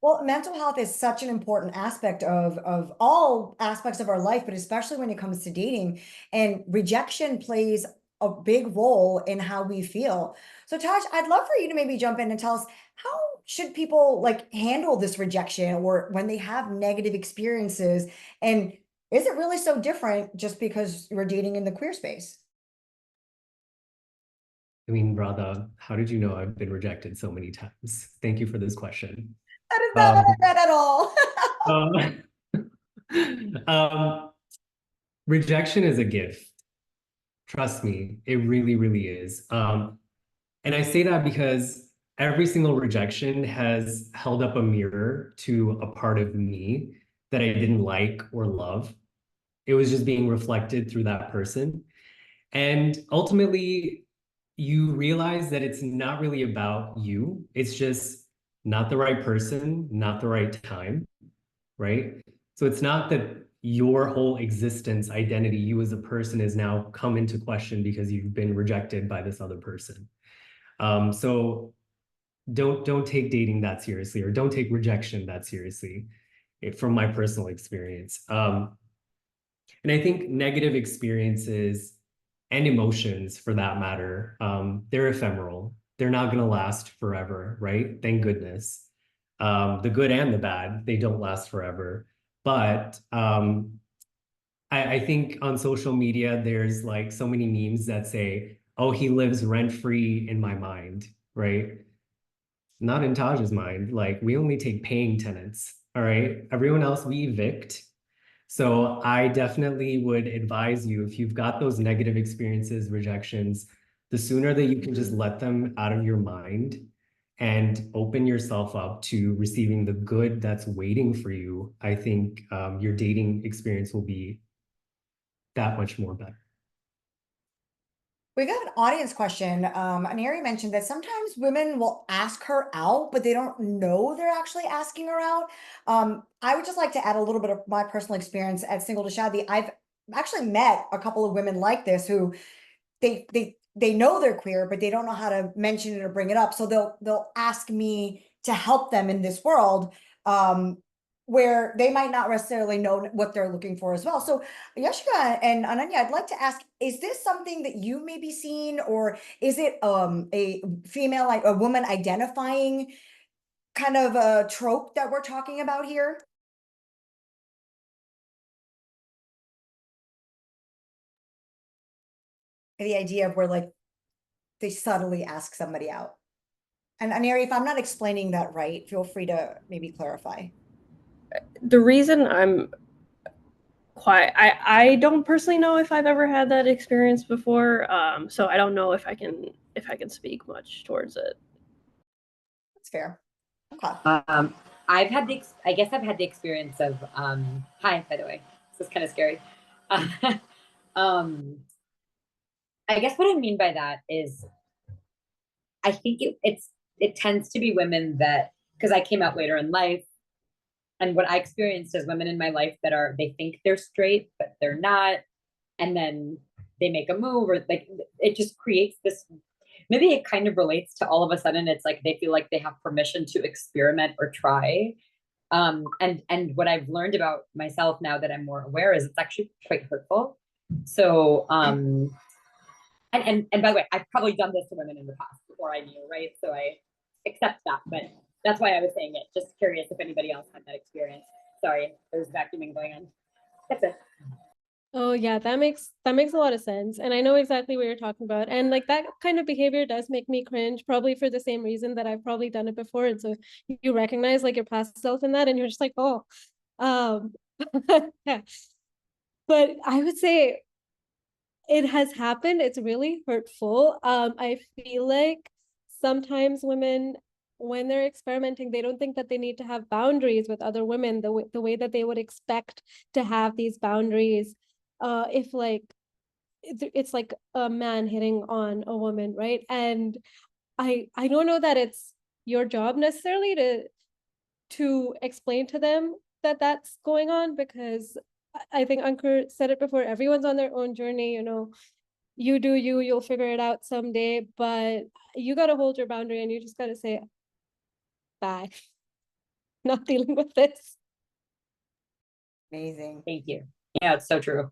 Well, mental health is such an important aspect of all aspects of our life, but especially when it comes to dating. And rejection plays a big role in how we feel. So, Taj, I'd love for you to maybe jump in and tell us, how should people like handle this rejection, or when they have negative experiences? And is it really so different just because you're dating in the queer space? I mean, Radha, how did you know I've been rejected so many times? Thank you for this question. That is not what Um, I meant at all. Rejection is a gift. Trust me, it really, really is. And I say that because every single rejection has held up a mirror to a part of me that I didn't like or love. It was just being reflected through that person. And ultimately, you realize that it's not really about you. It's just not the right person, not the right time, right? So it's not that your whole existence, identity, you as a person is now come into question because you've been rejected by this other person. So don't take dating that seriously, or don't take rejection that seriously, from my personal experience. And I think negative experiences and emotions, for that matter, they're ephemeral. They're not going to last forever, right? Thank goodness. the good and the bad. They don't last forever. But I think on social media, there's like so many memes that say, oh, he lives rent-free in my mind, right? Not in Taj's mind. Like, we only take paying tenants, all right? Everyone else we evict. So I definitely would advise you, if you've got those negative experiences, rejections, the sooner that you can just let them out of your mind and open yourself up to receiving the good that's waiting for you, I think your dating experience will be that much more better. We got an audience question. Aneri mentioned that sometimes women will ask her out, but they don't know they're actually asking her out. I would just like to add a little bit of my personal experience at Single to Shaadi. I've actually met a couple of women like this who they know they're queer, but they don't know how to mention it or bring it up. So they'll ask me to help them in this world. Where they might not necessarily know what they're looking for as well. So Yashica and Ananyaa, I'd like to ask, is this something that you may be seeing, or is it a female, like a woman identifying kind of a trope that we're talking about here? The idea of where like they subtly ask somebody out. And Aneri, if I'm not explaining that right, feel free to maybe clarify. The reason I don't personally know if I've ever had that experience before, so I don't know if I can speak much towards it. That's fair. Okay. I guess I've had the experience of hi, by the way, this is kind of scary. I guess what I mean by that is I think it tends to be women that, because I came out later in life, and what I experienced as women in my life that they think they're straight, but they're not. And then they make a move, or like, it just creates this, maybe it kind of relates to all of a sudden, it's like, they feel like they have permission to experiment or try. And what I've learned about myself now that I'm more aware is it's actually quite hurtful. So, and by the way, I've probably done this to women in the past before I knew, right? So I accept that, but that's why I was saying it. Just curious if anybody else had that experience. Sorry, there's vacuuming going on. That's it. Oh yeah, that makes a lot of sense. And I know exactly what you're talking about. And like that kind of behavior does make me cringe, probably for the same reason that I've probably done it before. And so you recognize like your past self in that, and you're just like, oh, yeah. But I would say it has happened. It's really hurtful. I feel like sometimes women, when they're experimenting, they don't think that they need to have boundaries with other women the way that they would expect to have these boundaries. If like it's like a man hitting on a woman, right? And I don't know that it's your job necessarily to explain to them that that's going on, because I think Ankur said it before, everyone's on their own journey, you know. You do you, you'll figure it out someday, but you got to hold your boundary and you just got to say, bye. Not dealing with this. Amazing. Thank you. Yeah, it's so true.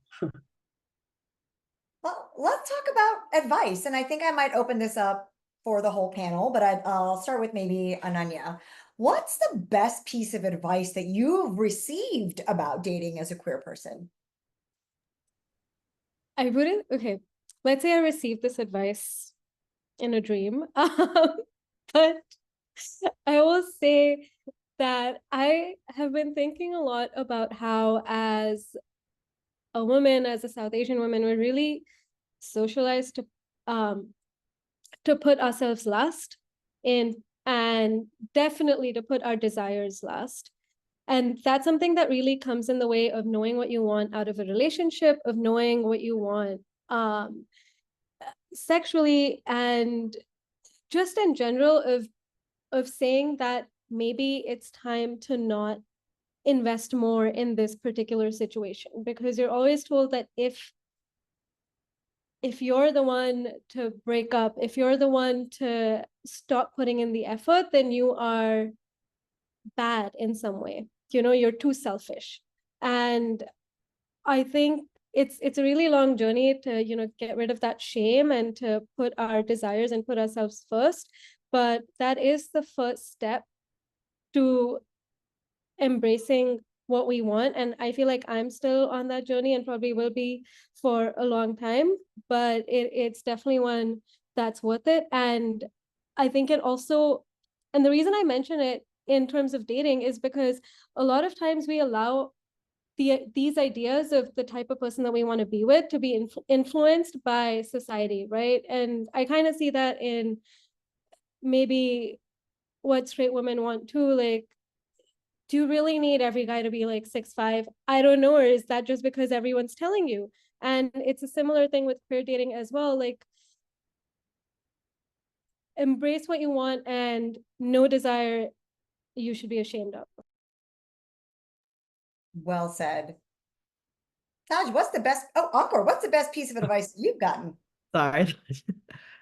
Well, let's talk about advice. And I think I might open this up for the whole panel, but I'll start with maybe Ananyaa. What's the best piece of advice that you've received about dating as a queer person? Okay, let's say I received this advice in a dream. But I will say that I have been thinking a lot about how, as a woman, as a South Asian woman, we're really socialized to put ourselves last in, and definitely to put our desires last. And that's something that really comes in the way of knowing what you want out of a relationship, of knowing what you want sexually, and just in general of saying that maybe it's time to not invest more in this particular situation, because you're always told that if you're the one to break up, if you're the one to stop putting in the effort, then you are bad in some way. You know, you're too selfish. And I think it's a really long journey to, you know, get rid of that shame and to put our desires and put ourselves first. But that is the first step to embracing what we want. And I feel like I'm still on that journey and probably will be for a long time, but it's definitely one that's worth it. And I think it also, and the reason I mention it in terms of dating is because a lot of times we allow these ideas of the type of person that we want to be with to be influenced by society, right? And I kind of see that in maybe what straight women want too. Like, do you really need every guy to be like 6'5"? I don't know. Or is that just because everyone's telling you? And it's a similar thing with queer dating as well. Like, embrace what you want and no desire you should be ashamed of. Well said. Taj, what's the best, oh, Ankur, what's the best piece of advice you've gotten? Sorry.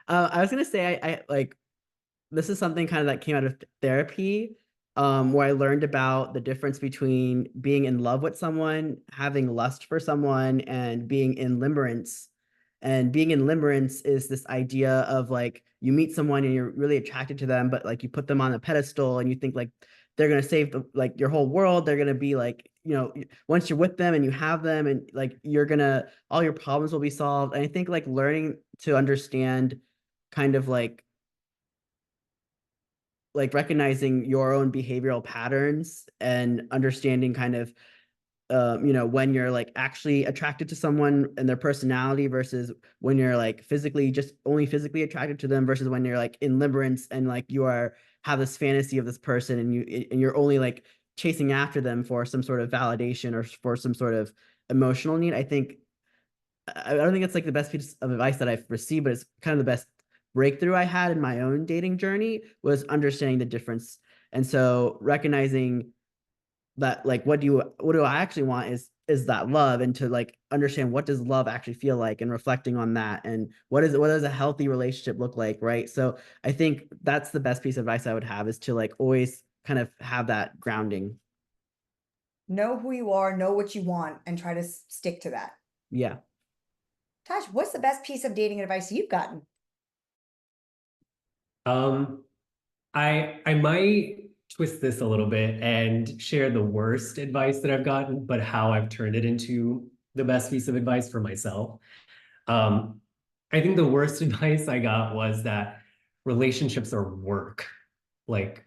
I was gonna say I like this is something kind of that came out of therapy, where I learned about the difference between being in love with someone, having lust for someone, and being in limerence. And being in limerence is this idea of like you meet someone and you're really attracted to them, but like you put them on a pedestal and you think like they're gonna save like your whole world. They're gonna be like, once you're with them and you have them and like you're gonna all your problems will be solved. And I think like learning to understand kind of like recognizing your own behavioral patterns and understanding kind of when you're like actually attracted to someone and their personality versus when you're like just only physically attracted to them versus when you're like in limerence and like have this fantasy of this person and you're only like chasing after them for some sort of validation or for some sort of emotional need. I don't think it's like the best piece of advice that I've received, but it's kind of the best breakthrough I had in my own dating journey was understanding the difference. And so recognizing that like what do I actually want is that love, and to like understand what does love actually feel like and reflecting on that, and what does a healthy relationship look like, right? So I think that's the best piece of advice I would have, is to like always kind of have that grounding. Know who you are, know what you want, and try to stick to that. Yeah. Taj, what's the best piece of dating advice you've gotten? I might twist this a little bit and share the worst advice that I've gotten, but how I've turned it into the best piece of advice for myself. I think the worst advice I got was that relationships are work. Like,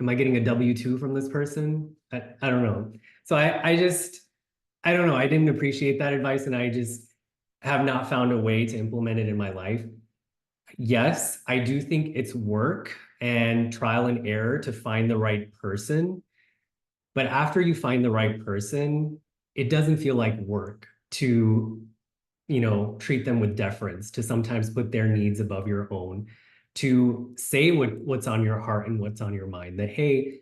am I getting a W-2 from this person? I don't know. So I don't know. I didn't appreciate that advice, and I just have not found a way to implement it in my life. Yes, I do think it's work and trial and error to find the right person. But after you find the right person, it doesn't feel like work to, treat them with deference, to sometimes put their needs above your own, to say what's on your heart and what's on your mind, that, hey,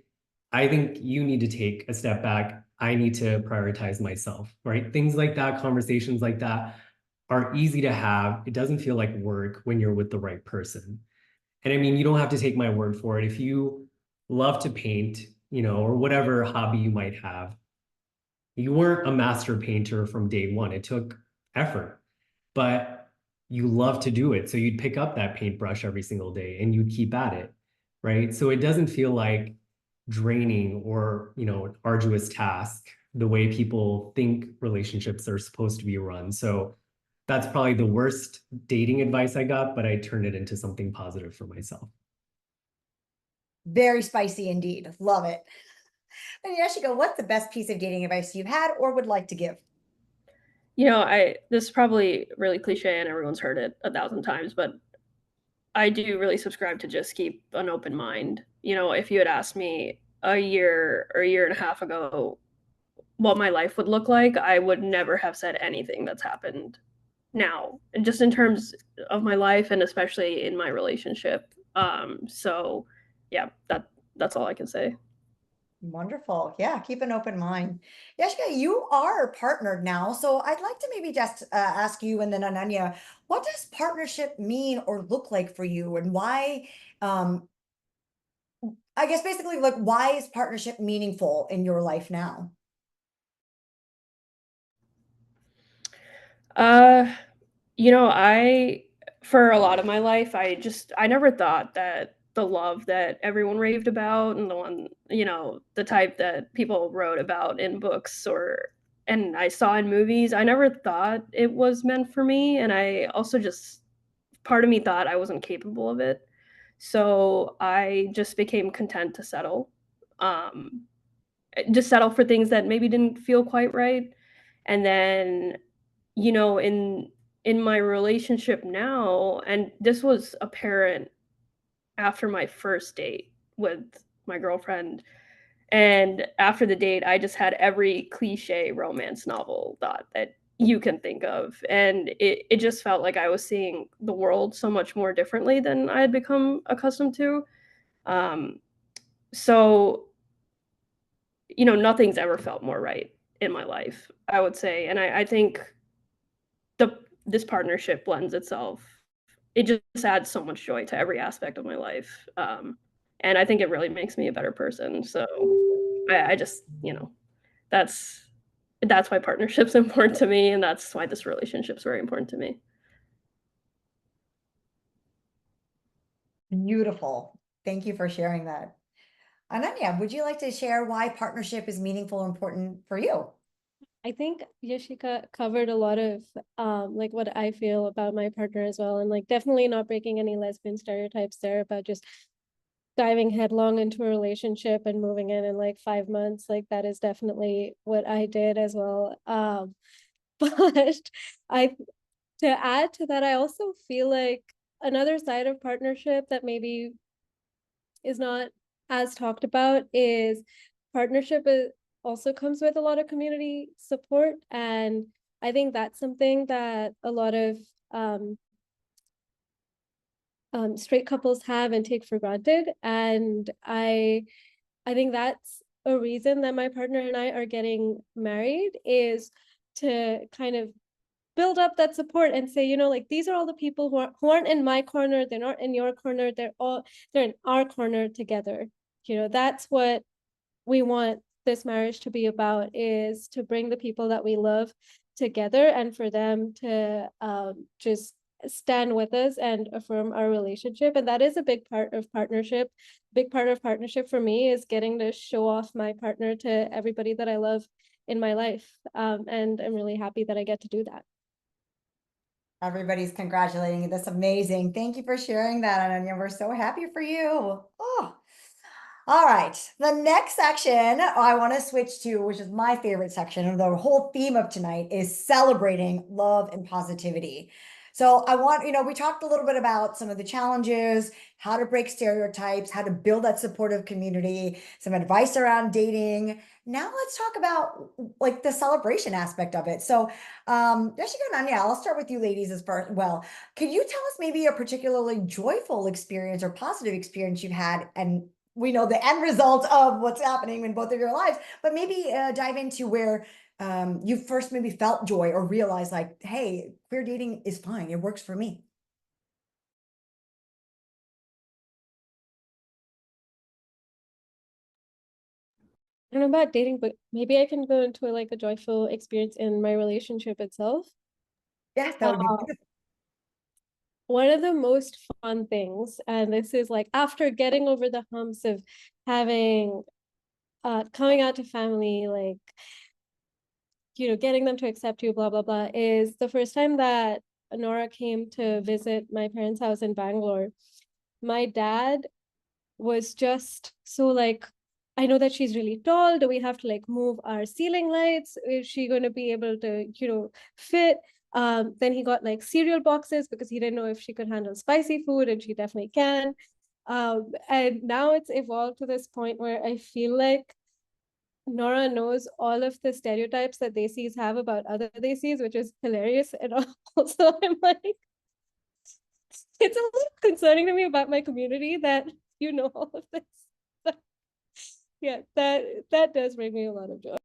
I think you need to take a step back. I need to prioritize myself, right? Things like that, conversations like that are easy to have. It doesn't feel like work when you're with the right person. And I mean, you don't have to take my word for it. If you love to paint, or whatever hobby you might have, you weren't a master painter from day one. It took effort, but you love to do it. So you'd pick up that paintbrush every single day and you'd keep at it, right? So it doesn't feel like draining or, an arduous task the way people think relationships are supposed to be run. So that's probably the worst dating advice I got, but I turned it into something positive for myself. Very spicy indeed. Love it. And Yashica, what's the best piece of dating advice you've had or would like to give? This is probably really cliche and everyone's heard it 1,000 times, but I do really subscribe to just keep an open mind. If you had asked me a year or a year and a half ago what my life would look like, I would never have said anything that's happened now, and just in terms of my life and especially in my relationship. So yeah, that's all I can say. Wonderful. Yeah, keep an open mind. Yashica, you are partnered now. So I'd like to maybe just ask you and then Ananyaa, what does partnership mean or look like for you, and why, I guess basically like, why is partnership meaningful in your life now? I for a lot of my life, I never thought that the love that everyone raved about, and the one, you know, the type that people wrote about in books and I saw in movies. I never thought it was meant for me, and I also just, part of me thought I wasn't capable of it. So I just became content to settle. Um, just settle for things that maybe didn't feel quite right. And then, you know, in my relationship now, and this was apparent after my first date with my girlfriend, and after the date, I just had every cliche romance novel thought that you can think of. And it just felt like I was seeing the world so much more differently than I had become accustomed to. Um, so, you know, nothing's ever felt more right in my life, I would say. And I think this partnership blends itself. It just adds so much joy to every aspect of my life. And I think it really makes me a better person. So I just, you know, that's why partnership's important to me, and that's why this relationship's very important to me. Beautiful. Thank you for sharing that. Ananyaa, would you like to share why partnership is meaningful and important for you? I think Yashica covered a lot of like what I feel about my partner as well, and like definitely not breaking any lesbian stereotypes there about just diving headlong into a relationship and moving in like 5 months. Like that is definitely what I did as well. But I to add to that, I also feel like another side of partnership that maybe is not as talked about is partnership also comes with a lot of community support. And I think that's something that a lot of straight couples have and take for granted. And I think that's a reason that my partner and I are getting married, is to kind of build up that support and say, you know, like these are all the people who aren't in my corner, they're not in your corner, they're in our corner together. You know, that's what we want this marriage to be about, is to bring the people that we love together and for them to just stand with us and affirm our relationship. And that is a big part of partnership. Big part of partnership for me is getting to show off my partner to everybody that I love in my life. And I'm really happy that I get to do that. Everybody's congratulating you. That's amazing. Thank you for sharing that, Ananyaa. We're so happy for you. Oh, all right. The next section I want to switch to, which is my favorite section, and the whole theme of tonight is celebrating love and positivity. So I want, we talked a little bit about some of the challenges, how to break stereotypes, how to build that supportive community, some advice around dating. Now let's talk about like the celebration aspect of it. So Yashica and Ananyaa, I'll start with you ladies as far. Well, could you tell us maybe a particularly joyful experience or positive experience you've had? And we know the end result of what's happening in both of your lives, but maybe dive into where you first maybe felt joy or realized like, hey, queer dating is fine. It works for me. I don't know about dating, but maybe I can go into like a joyful experience in my relationship itself. Yes, that would be wonderful. One of the most fun things, and this is like after getting over the humps of having coming out to family, like, you know, getting them to accept you, blah, blah, blah, is the first time that Nora came to visit my parents' house in Bangalore. My dad was just so like, I know that she's really tall. Do we have to like move our ceiling lights? Is she going to be able to, you know, fit? Then he got like cereal boxes because he didn't know if she could handle spicy food, and she definitely can. And now it's evolved to this point where I feel like Nora knows all of the stereotypes that Desis have about other Desis, which is hilarious. And also I'm like, it's a little concerning to me about my community that you know all of this. Yeah, that does bring me a lot of joy.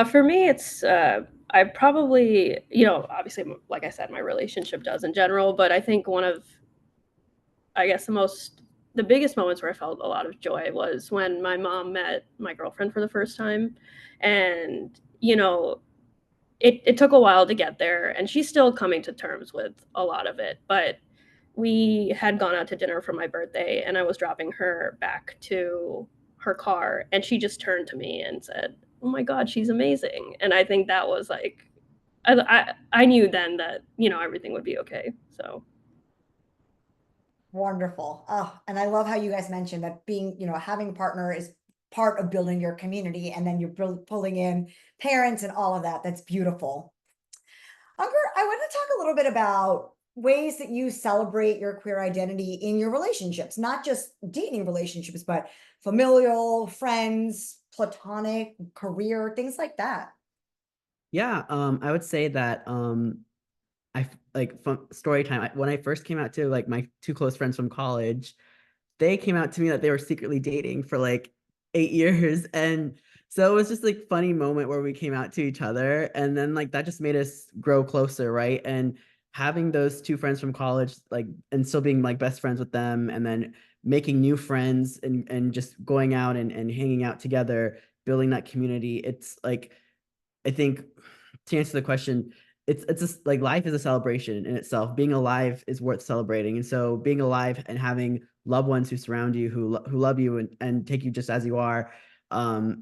For me, it's I probably, you know, obviously, like I said, my relationship does in general, but I think one of, I guess, the biggest moments where I felt a lot of joy was when my mom met my girlfriend for the first time. And, you know, it took a while to get there, and she's still coming to terms with a lot of it. But we had gone out to dinner for my birthday, and I was dropping her back to her car, and she just turned to me and said, "Oh my God, she's amazing." And I think that was like, I knew then that, you know, everything would be okay. So Wonderful. Oh, and I love how you guys mentioned that being, having a partner is part of building your community, and then you're pulling in parents and all of that. That's beautiful. Ankur, I want to talk a little bit about ways that you celebrate your queer identity in your relationships, not just dating relationships, but familial, friends, platonic, career, things like that. Yeah, I would say that like from story time, when I first came out to like my two close friends from college, they came out to me that they were secretly dating for like 8 years. And so it was just like funny moment where we came out to each other, and then like that just made us grow closer, right? And having those two friends from college, like, and still being like best friends with them, and then making new friends, and just going out and hanging out together, building that community. It's like, I think, to answer the question, it's just like life is a celebration in itself. Being alive is worth celebrating. And so being alive and having loved ones who surround you, who love you and take you just as you are,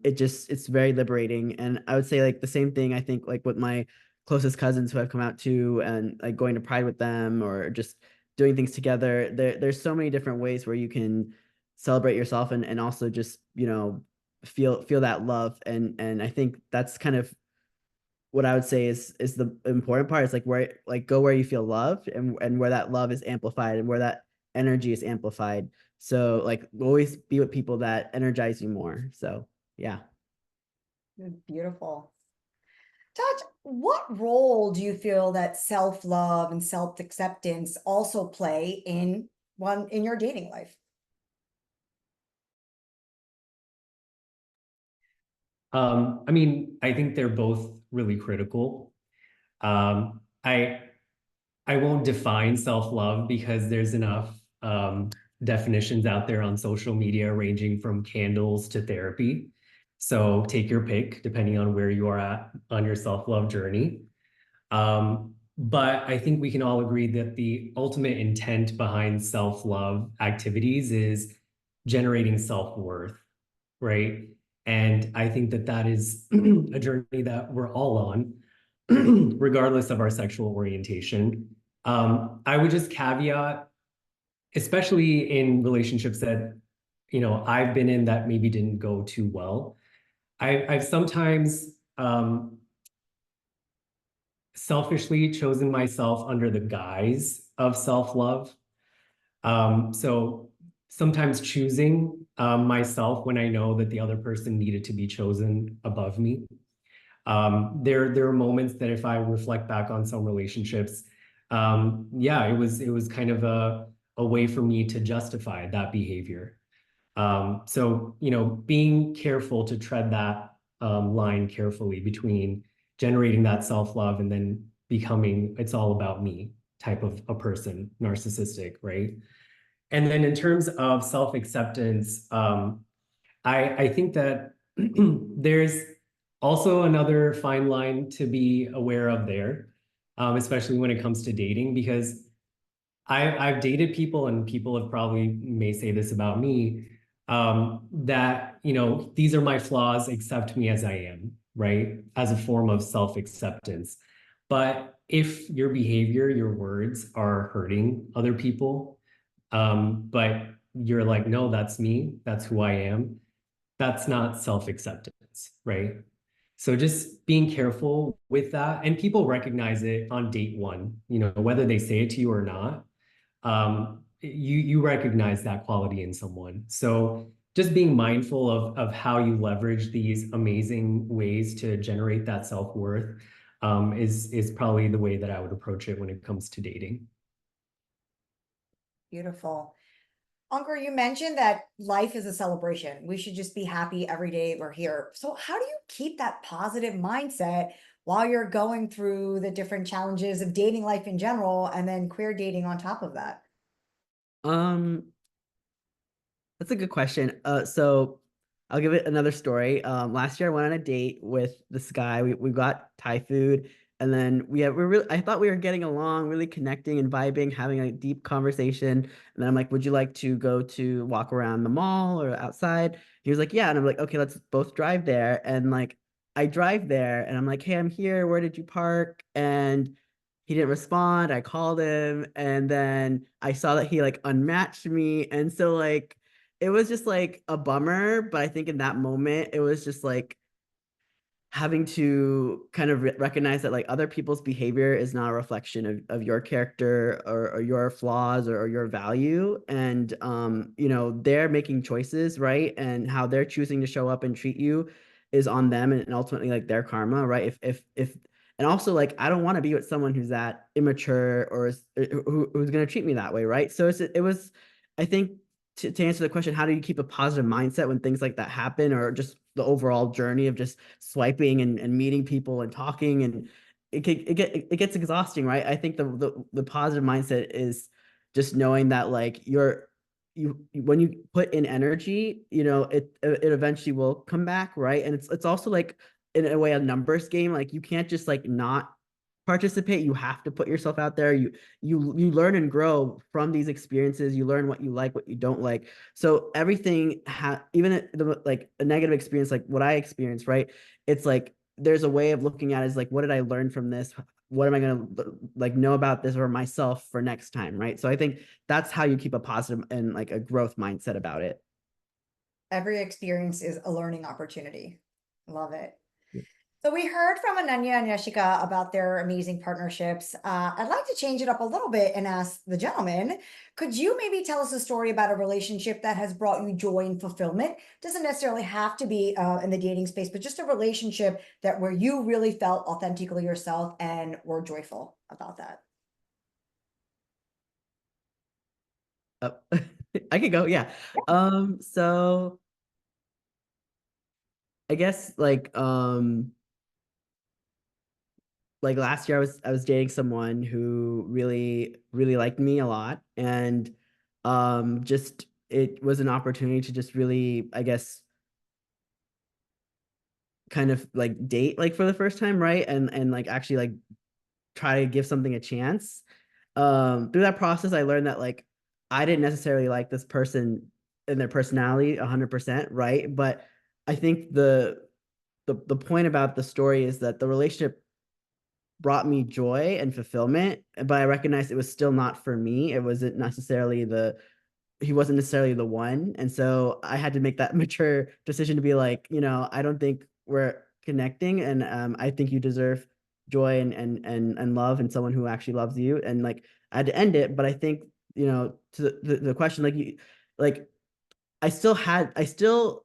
it's very liberating. And I would say like the same thing, I think, like with my closest cousins who I've come out to, and like going to Pride with them, or just doing things together. There's so many different ways where you can celebrate yourself, and also just, feel that love. And I think that's kind of what I would say is the important part. Is like where, like, go where you feel loved, and where that love is amplified, and where that energy is amplified. So like always be with people that energize you more. So yeah. Beautiful. Tajh, what role do you feel that self-love and self-acceptance also play in your dating life? I mean, I think they're both really critical. Um, I I won't define self-love because there's enough definitions out there on social media, ranging from candles to therapy. So take your pick, depending on where you are at on your self-love journey. But I think we can all agree that the ultimate intent behind self-love activities is generating self-worth, right? And I think that that is a journey that we're all on, regardless of our sexual orientation. I would just caveat, especially in relationships that, I've been in that maybe didn't go too well. I've sometimes selfishly chosen myself under the guise of self-love. So sometimes choosing myself when I know that the other person needed to be chosen above me. There are moments that if I reflect back on some relationships, yeah, it was kind of a way for me to justify that behavior. So, being careful to tread that line carefully between generating that self-love and then becoming it's all about me type of a person, narcissistic, right? And then in terms of self-acceptance, I think that there's also another fine line to be aware of there, especially when it comes to dating, because I've dated people, and people have probably may say this about me, that, these are my flaws, accept me as I am, right? As a form of self-acceptance. But if your behavior, your words are hurting other people, but you're like, no, that's me, that's who I am, that's not self-acceptance, right? So just being careful with that. And people recognize it on date one, whether they say it to you or not. You recognize that quality in someone. So just being mindful of how you leverage these amazing ways to generate that self-worth is probably the way that I would approach it when it comes to dating. Beautiful. Ankur, you mentioned that life is a celebration. We should just be happy every day we're here. So how do you keep that positive mindset while you're going through the different challenges of dating life in general, and then queer dating on top of that? That's a good question. So I'll give it another story. Last year I went on a date with this guy. We got Thai food, and then we're really, I thought we were getting along, really connecting and vibing, having a deep conversation. And then I'm like, would you like to go to walk around the mall or outside? He was like, yeah. And I'm like, okay, let's both drive there. And like I drive there and I'm like, hey, I'm here. Where did you park? And he didn't respond. I called him, and then I saw that he like unmatched me. And so like it was just like a bummer, but I think in that moment it was just like having to kind of recognize that like other people's behavior is not a reflection of your character or your flaws or your value. And you know, they're making choices, right? And how they're choosing to show up and treat you is on them, and ultimately like their karma, right? If and also like I don't want to be with someone who's that immature or who's going to treat me that way, right? So it was, I think, to answer the question, how do you keep a positive mindset when things like that happen, or just the overall journey of just swiping and meeting people and talking, and it gets exhausting, right? I think the positive mindset is just knowing that like you when you put in energy, you know, it eventually will come back, right? And it's also like in a way a numbers game. Like you can't just like not participate. You have to put yourself out there. You learn and grow from these experiences. You learn what you like, what you don't like. So everything even like a negative experience like what I experienced, right? It's like there's a way of looking at it as like, what did I learn from this? What am I going to like know about this or myself for next time, right? So I think that's how you keep a positive and like a growth mindset about it. Every experience is a learning opportunity. Love it. So we heard from Ananyaa and Yashica about their amazing partnerships. I'd like to change it up a little bit and ask the gentleman, could you maybe tell us a story about a relationship that has brought you joy and fulfillment? Doesn't necessarily have to be in the dating space, but just a relationship that where you really felt authentically yourself and were joyful about that. I could go, yeah. So I guess like last year I was dating someone who really liked me a lot, and just it was an opportunity to just really, I guess, kind of like date like for the first time, right? And like actually like try to give something a chance. Through that process I learned that like I didn't necessarily like this person and their personality 100%, right? But I think the point about the story is that the relationship brought me joy and fulfillment, but I recognized it was still not for me. It wasn't necessarily he wasn't necessarily the one. And so I had to make that mature decision to be like, you know, I don't think we're connecting, and I think you deserve joy and love, and someone who actually loves you. And like I had to end it, but I think, you know, to the question, like you like I still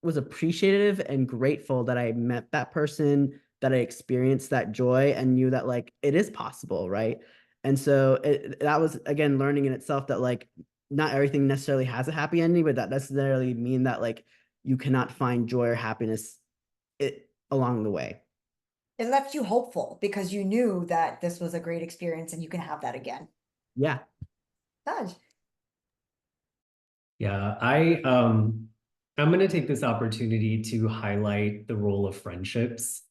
was appreciative and grateful that I met that person, that I experienced that joy and knew that like it is possible, right? And so that was again learning in itself that like not everything necessarily has a happy ending, but that doesn't necessarily mean that like you cannot find joy or happiness along the way. It left you hopeful because you knew that this was a great experience and you can have that again. Yeah. Tajh. Yeah, I'm going to take this opportunity to highlight the role of friendships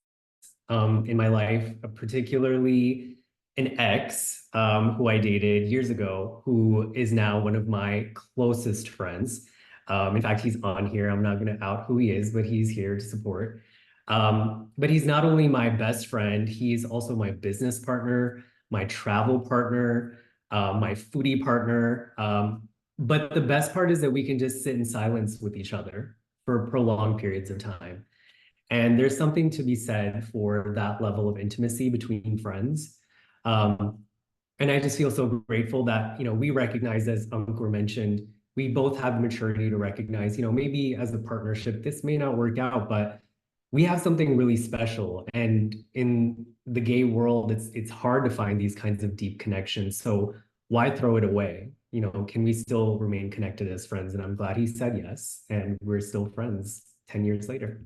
in my life, particularly an ex who I dated years ago, who is now one of my closest friends. In fact, he's on here. I'm not going to out who he is, but he's here to support. But he's not only my best friend, he's also my business partner, my travel partner, my foodie partner. But the best part is that we can just sit in silence with each other for prolonged periods of time. And there's something to be said for that level of intimacy between friends. And I just feel so grateful that, you know, we recognize, as Ankur mentioned, we both have the maturity to recognize, you know, maybe as a partnership, this may not work out, but we have something really special. And in the gay world, it's hard to find these kinds of deep connections. So why throw it away? You know, can we still remain connected as friends? And I'm glad he said yes. And we're still friends 10 years later.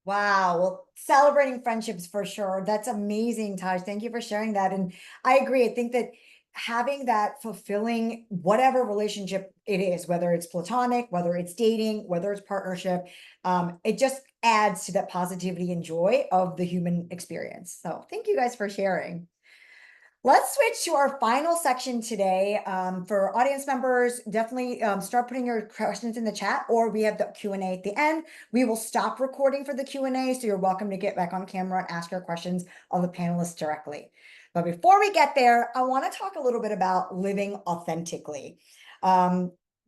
Wow. Well, celebrating friendships for sure. That's amazing, Tajh. Thank you for sharing that. And I agree. I think that having that fulfilling whatever relationship it is, whether it's platonic, whether it's dating, whether it's partnership, it just adds to that positivity and joy of the human experience. So thank you guys for sharing. Let's switch to our final section today. For audience members, definitely start putting your questions in the chat, or we have the Q&A at the end. We will stop recording for the Q&A, so you're welcome to get back on camera and ask your questions of the panelists directly. But before we get there, I want to talk a little bit about living authentically.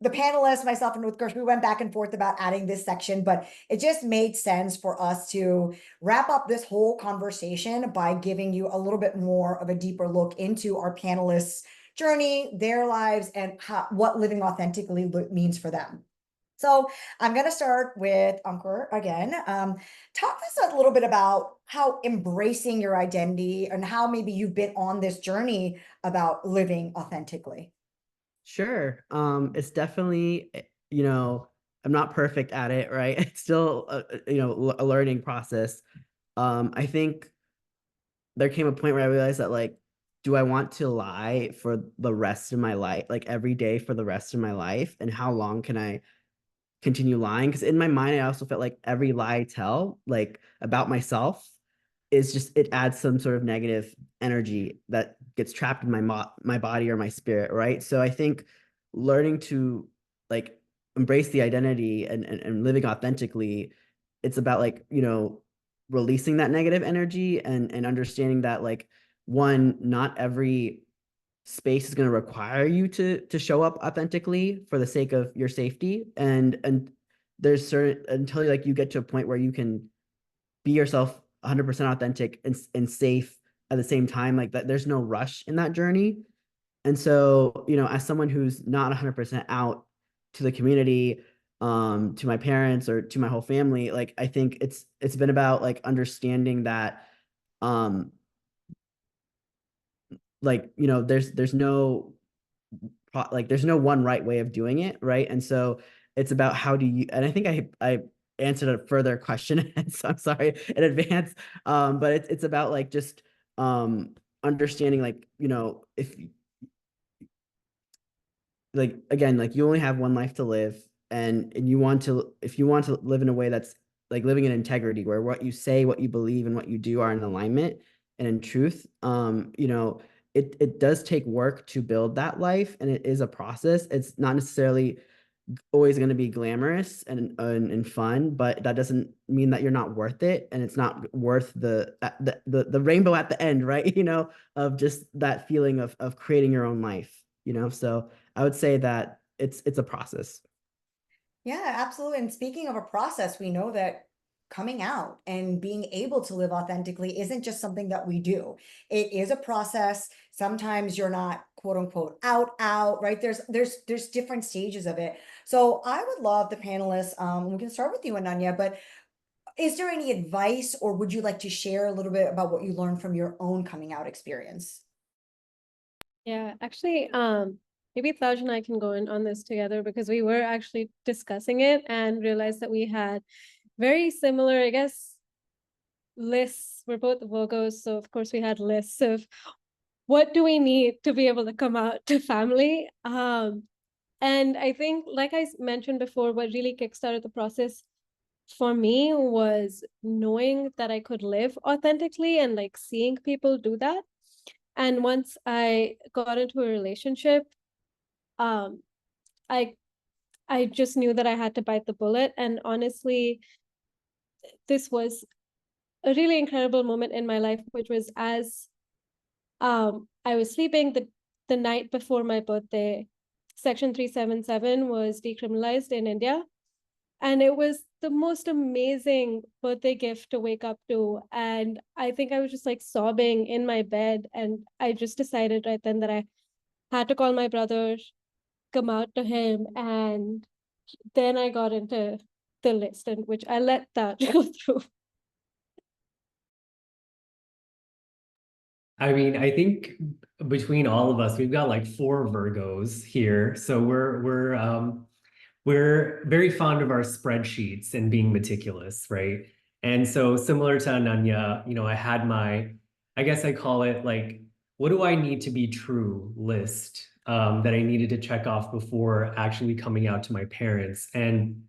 The panelists, myself and Utkarsh, we went back and forth about adding this section, but it just made sense for us to wrap up this whole conversation by giving you a little bit more of a deeper look into our panelists' journey, their lives, and what living authentically means for them. So I'm going to start with Ankur again. Talk to us a little bit about how embracing your identity and how maybe you've been on this journey about living authentically. Sure. It's definitely, I'm not perfect at it, right? It's still, a learning process. I think there came a point where I realized that, like, do I want to lie for the rest of my life, like every day for the rest of my life? And how long can I continue lying? Because in my mind, I also felt like every lie I tell, like, about myself is just, it adds some sort of negative energy that gets trapped in my body or my spirit, right? So I think learning to, like, embrace the identity and living authentically, it's about, like, releasing that negative energy and understanding that, like, one, not every space is going to require you to show up authentically for the sake of your safety, and there's certain, until, like, you get to a point where you can be yourself 100% authentic and safe at the same time, like, that there's no rush in that journey. And so, as someone who's not 100% out to the community, to my parents or to my whole family, like, I think it's been about, like, understanding that, like, there's no, like, there's no one right way of doing it, right? And so it's about how do you, and I think I answered a further question, so I'm sorry in advance, but it's about, like, just understanding, like, if, like, again, like, you only have one life to live, and if you want to live in a way that's, like, living in integrity, where what you say, what you believe, and what you do are in alignment and in truth, it does take work to build that life, and it is a process. It's not necessarily always going to be glamorous and fun, but that doesn't mean that you're not worth it, and it's not worth the rainbow at the end, right? Of just that feeling of creating your own life. So I would say that it's a process. Yeah, absolutely. And speaking of a process, we know that coming out and being able to live authentically isn't just something that we do. It is a process. Sometimes you're not, quote unquote, out, right? There's different stages of it. So I would love the panelists, we can start with you, Ananyaa, but is there any advice, or would you like to share a little bit about what you learned from your own coming out experience? Yeah, actually, maybe Tajh and I can go in on this together, because we were actually discussing it and realized that we had very similar, I guess, lists. We're both Virgos, so of course we had lists of what do we need to be able to come out to family. And I think, like I mentioned before, what really kickstarted the process for me was knowing that I could live authentically and, like, seeing people do that. And once I got into a relationship, I just knew that I had to bite the bullet. And honestly, this was a really incredible moment in my life, which was as I was sleeping the night before my birthday. Section 377 was decriminalized in India. And it was the most amazing birthday gift to wake up to. And I think I was just, like, sobbing in my bed. And I just decided right then that I had to call my brother, come out to him. And then I got into the list, and which I let that go through. I mean, I think between all of us, we've got like 4 Virgos here. So we're very fond of our spreadsheets and being meticulous, right? And so similar to Ananyaa, I had I guess I call it, like, what do I need to be true list that I needed to check off before actually coming out to my parents. And,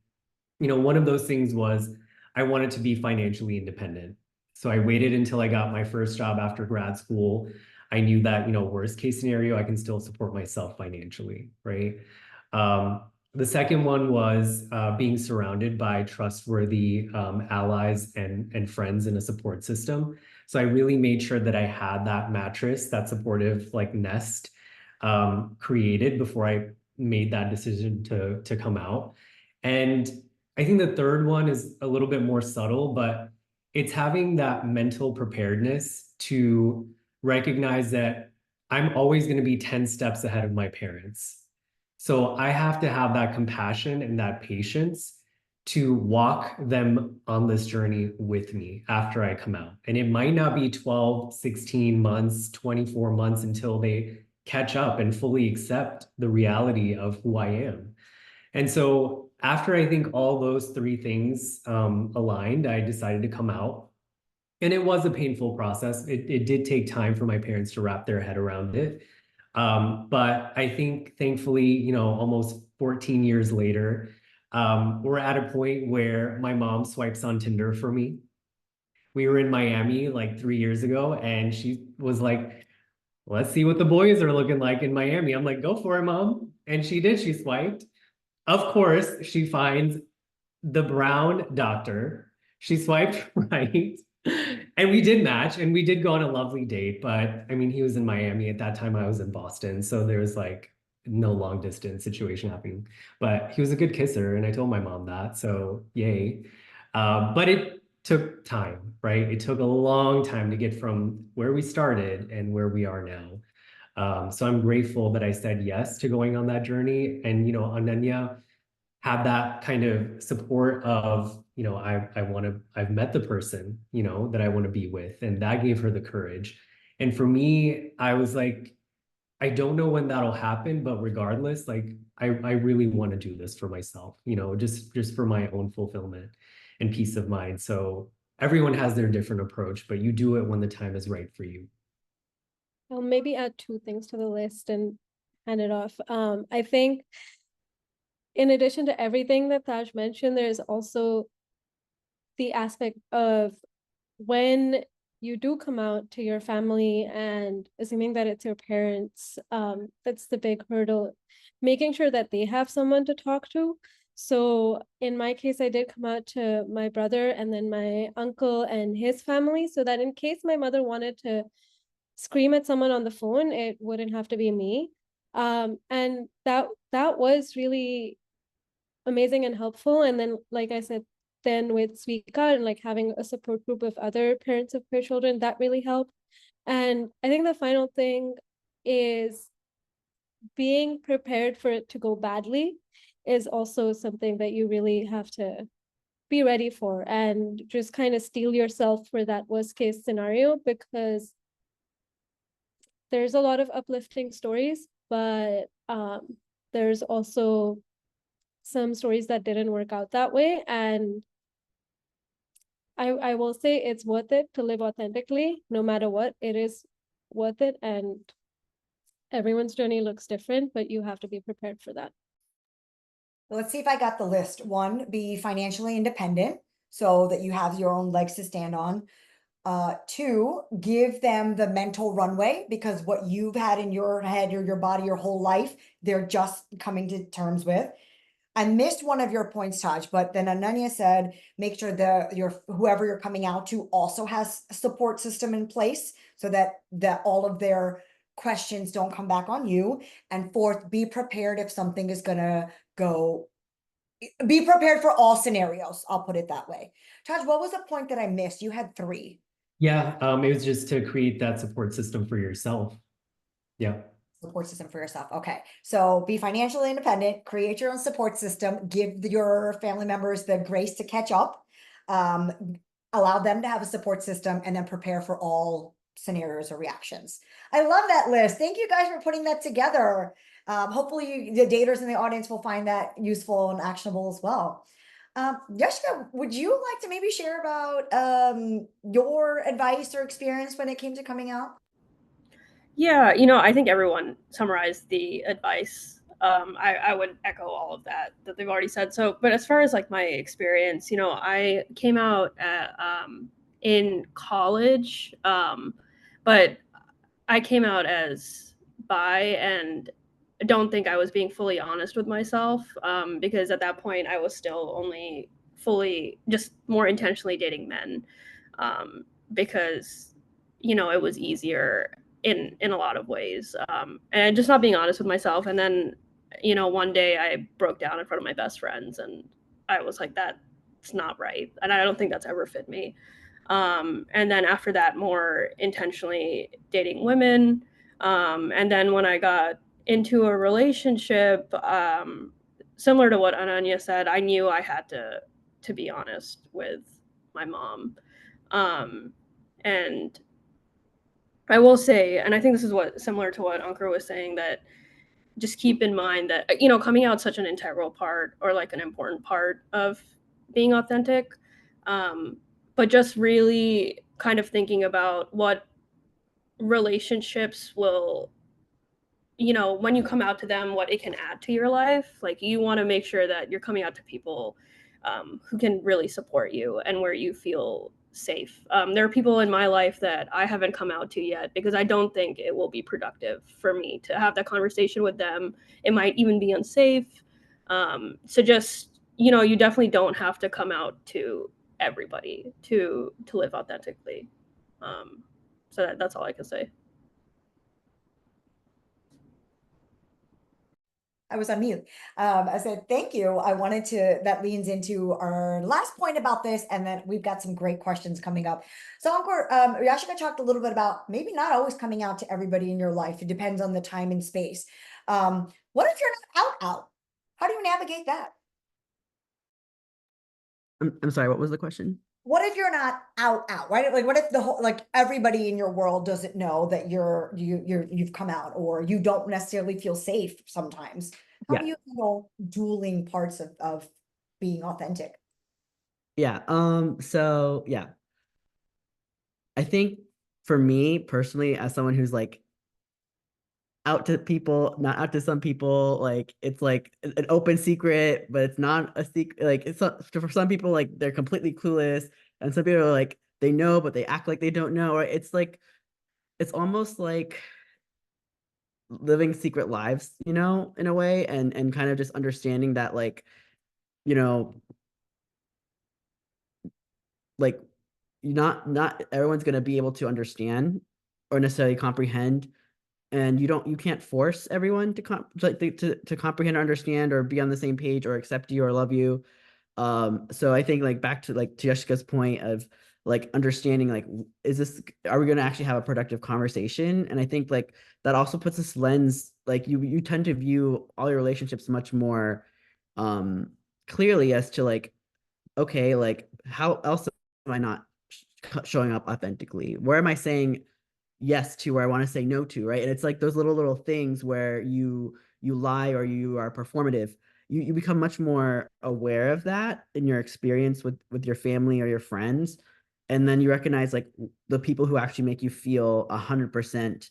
one of those things was I wanted to be financially independent. So I waited until I got my first job after grad school. I knew that, worst case scenario, I can still support myself financially, right? The second one was being surrounded by trustworthy allies and friends in a support system. So I really made sure that I had that mattress, that supportive like nest created before I made that decision to come out. And I think the third one is a little bit more subtle, but it's having that mental preparedness to recognize that I'm always going to be 10 steps ahead of my parents. So I have to have that compassion and that patience to walk them on this journey with me after I come out. And it might not be 12, 16 months, 24 months until they catch up and fully accept the reality of who I am. And so after I think all those three things aligned, I decided to come out. And it was a painful process. It did take time for my parents to wrap their head around it. But I think thankfully, almost 14 years later, we're at a point where my mom swipes on Tinder for me. We were in Miami like 3 years ago, and she was like, let's see what the boys are looking like in Miami. I'm like, go for it, mom. And she did, she swiped. Of course, she finds the brown doctor. She swiped right. And we did match and we did go on a lovely date. But I mean, he was in Miami at that time. I was in Boston. So there was like no long distance situation happening. But he was a good kisser. And I told my mom that. So yay. But it took time, right? It took a long time to get from where we started and where we are now. So I'm grateful that I said yes to going on that journey. And, Ananyaa had that kind of support of, I've met the person, that I want to be with. And that gave her the courage. And for me, I was like, I don't know when that'll happen, but regardless, like, I really want to do this for myself, just for my own fulfillment and peace of mind. So everyone has their different approach, but you do it when the time is right for you. I'll maybe add two things to the list and hand it off. I think in addition to everything that Tajh mentioned, there's also the aspect of when you do come out to your family and assuming that it's your parents, that's the big hurdle, making sure that they have someone to talk to. So in my case, I did come out to my brother and then my uncle and his family, so that in case my mother wanted to scream at someone on the phone, it wouldn't have to be me. And that was really amazing and helpful. And then, like I said, then with Yashica and like having a support group of other parents of queer children, that really helped. And I think the final thing is being prepared for it to go badly is also something that you really have to be ready for, and just kind of steel yourself for that worst case scenario, because there's a lot of uplifting stories, but there's also some stories that didn't work out that way. And I will say it's worth it to live authentically, no matter what. It is worth it, and everyone's journey looks different, but you have to be prepared for that. Let's see if I got the list. 1, be financially independent so that you have your own legs to stand on. 2, give them the mental runway, because what you've had in your head or your body your whole life, they're just coming to terms with. I missed one of your points, Tajh, but then Ananyaa said, make sure whoever you're coming out to also has a support system in place so that all of their questions don't come back on you. And 4th, be prepared if something is gonna go. Be prepared for all scenarios. I'll put it that way. Tajh, what was the point that I missed? You had 3. Yeah, it was just to create that support system for yourself. Yeah. Support system for yourself. Okay. So be financially independent, create your own support system, give your family members the grace to catch up, allow them to have a support system, and then prepare for all scenarios or reactions. I love that list. Thank you guys for putting that together. Hopefully the daters in the audience will find that useful and actionable as well. Yashica, would you like to maybe share about your advice or experience when it came to coming out? Yeah, I think everyone summarized the advice. I would echo all of that they've already said. So, but as far as like my experience, I came out in college, but I came out as bi, and I don't think I was being fully honest with myself, because at that point I was still only fully, just more intentionally dating men, because it was easier in a lot of ways, and just not being honest with myself. And then one day I broke down in front of my best friends, and I was like, that's not right, and I don't think that's ever fit me. And then after that, more intentionally dating women. And then when I got into a relationship, similar to what Ananyaa said, I knew I had to be honest with my mom. And I will say, and I think this is what similar to what Ankur was saying, that just keep in mind that coming out is such an integral part, or like an important part of being authentic. But just really kind of thinking about what relationships will, when you come out to them, what it can add to your life. Like, you want to make sure that you're coming out to people who can really support you and where you feel safe. There are people in my life that I haven't come out to yet because I don't think it will be productive for me to have that conversation with them. It might even be unsafe. So just, you definitely don't have to come out to everybody to live authentically. So that's all I can say. I was on mute. I said, thank you. That leans into our last point about this, and then we've got some great questions coming up. So Ankur, Yashica talked a little bit about maybe not always coming out to everybody in your life. It depends on the time and space. What if you're not out? How do you navigate that? I'm sorry, what was the question? What if you're not out, right? Like, what if the whole, like, everybody in your world doesn't know that you've come out, or you don't necessarily feel safe sometimes? How do you handle dueling parts of being authentic? Yeah. So yeah, I think for me personally, as someone who's like out to people, not out to some people, like it's like an open secret, but it's not a secret. Like, it's not, for some people, like they're completely clueless, and some people are like they know but they act like they don't know. Or it's like, it's almost like living secret lives, in a way, and kind of just understanding that, like, you know like, not everyone's going to be able to understand or necessarily comprehend, and you can't force everyone to comprehend or understand or be on the same page or accept you or love you. So I think, like, back to Yashica's point of like understanding, like, are we going to actually have a productive conversation? And I think, like, that also puts this lens, like, you tend to view all your relationships much more clearly as to, like, okay, like, how else am I not showing up authentically? Where am I saying yes to where I want to say no to, right? And it's like those little things where you lie or you are performative. You become much more aware of that in your experience with your family or your friends. And then you recognize, like, the people who actually make you feel 100%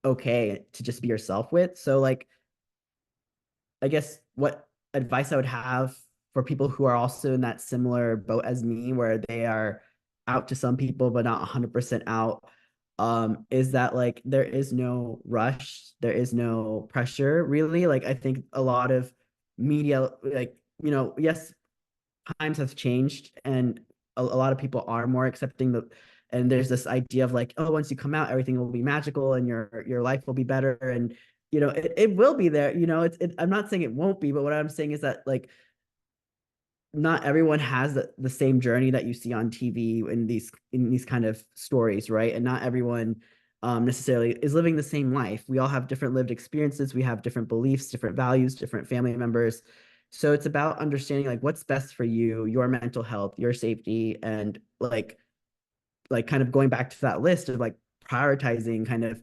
okay to just be yourself with. So, like, I guess what advice I would have for people who are also in that similar boat as me, where they are out to some people but not 100% out, is that, like, there is no rush, there is no pressure, really. Like, I think a lot of media, like, yes, times have changed, and a lot of people are more accepting and there's this idea of, like, oh, once you come out, everything will be magical and your life will be better. And it will be there. I'm not saying it won't be, but what I'm saying is that, like, not everyone has the same journey that you see on TV in these kind of stories, right? And not everyone necessarily is living the same life. We all have different lived experiences. We have different beliefs, different values, different family members. So it's about understanding, like, what's best for you, your mental health, your safety, and like kind of going back to that list of, like, prioritizing, kind of,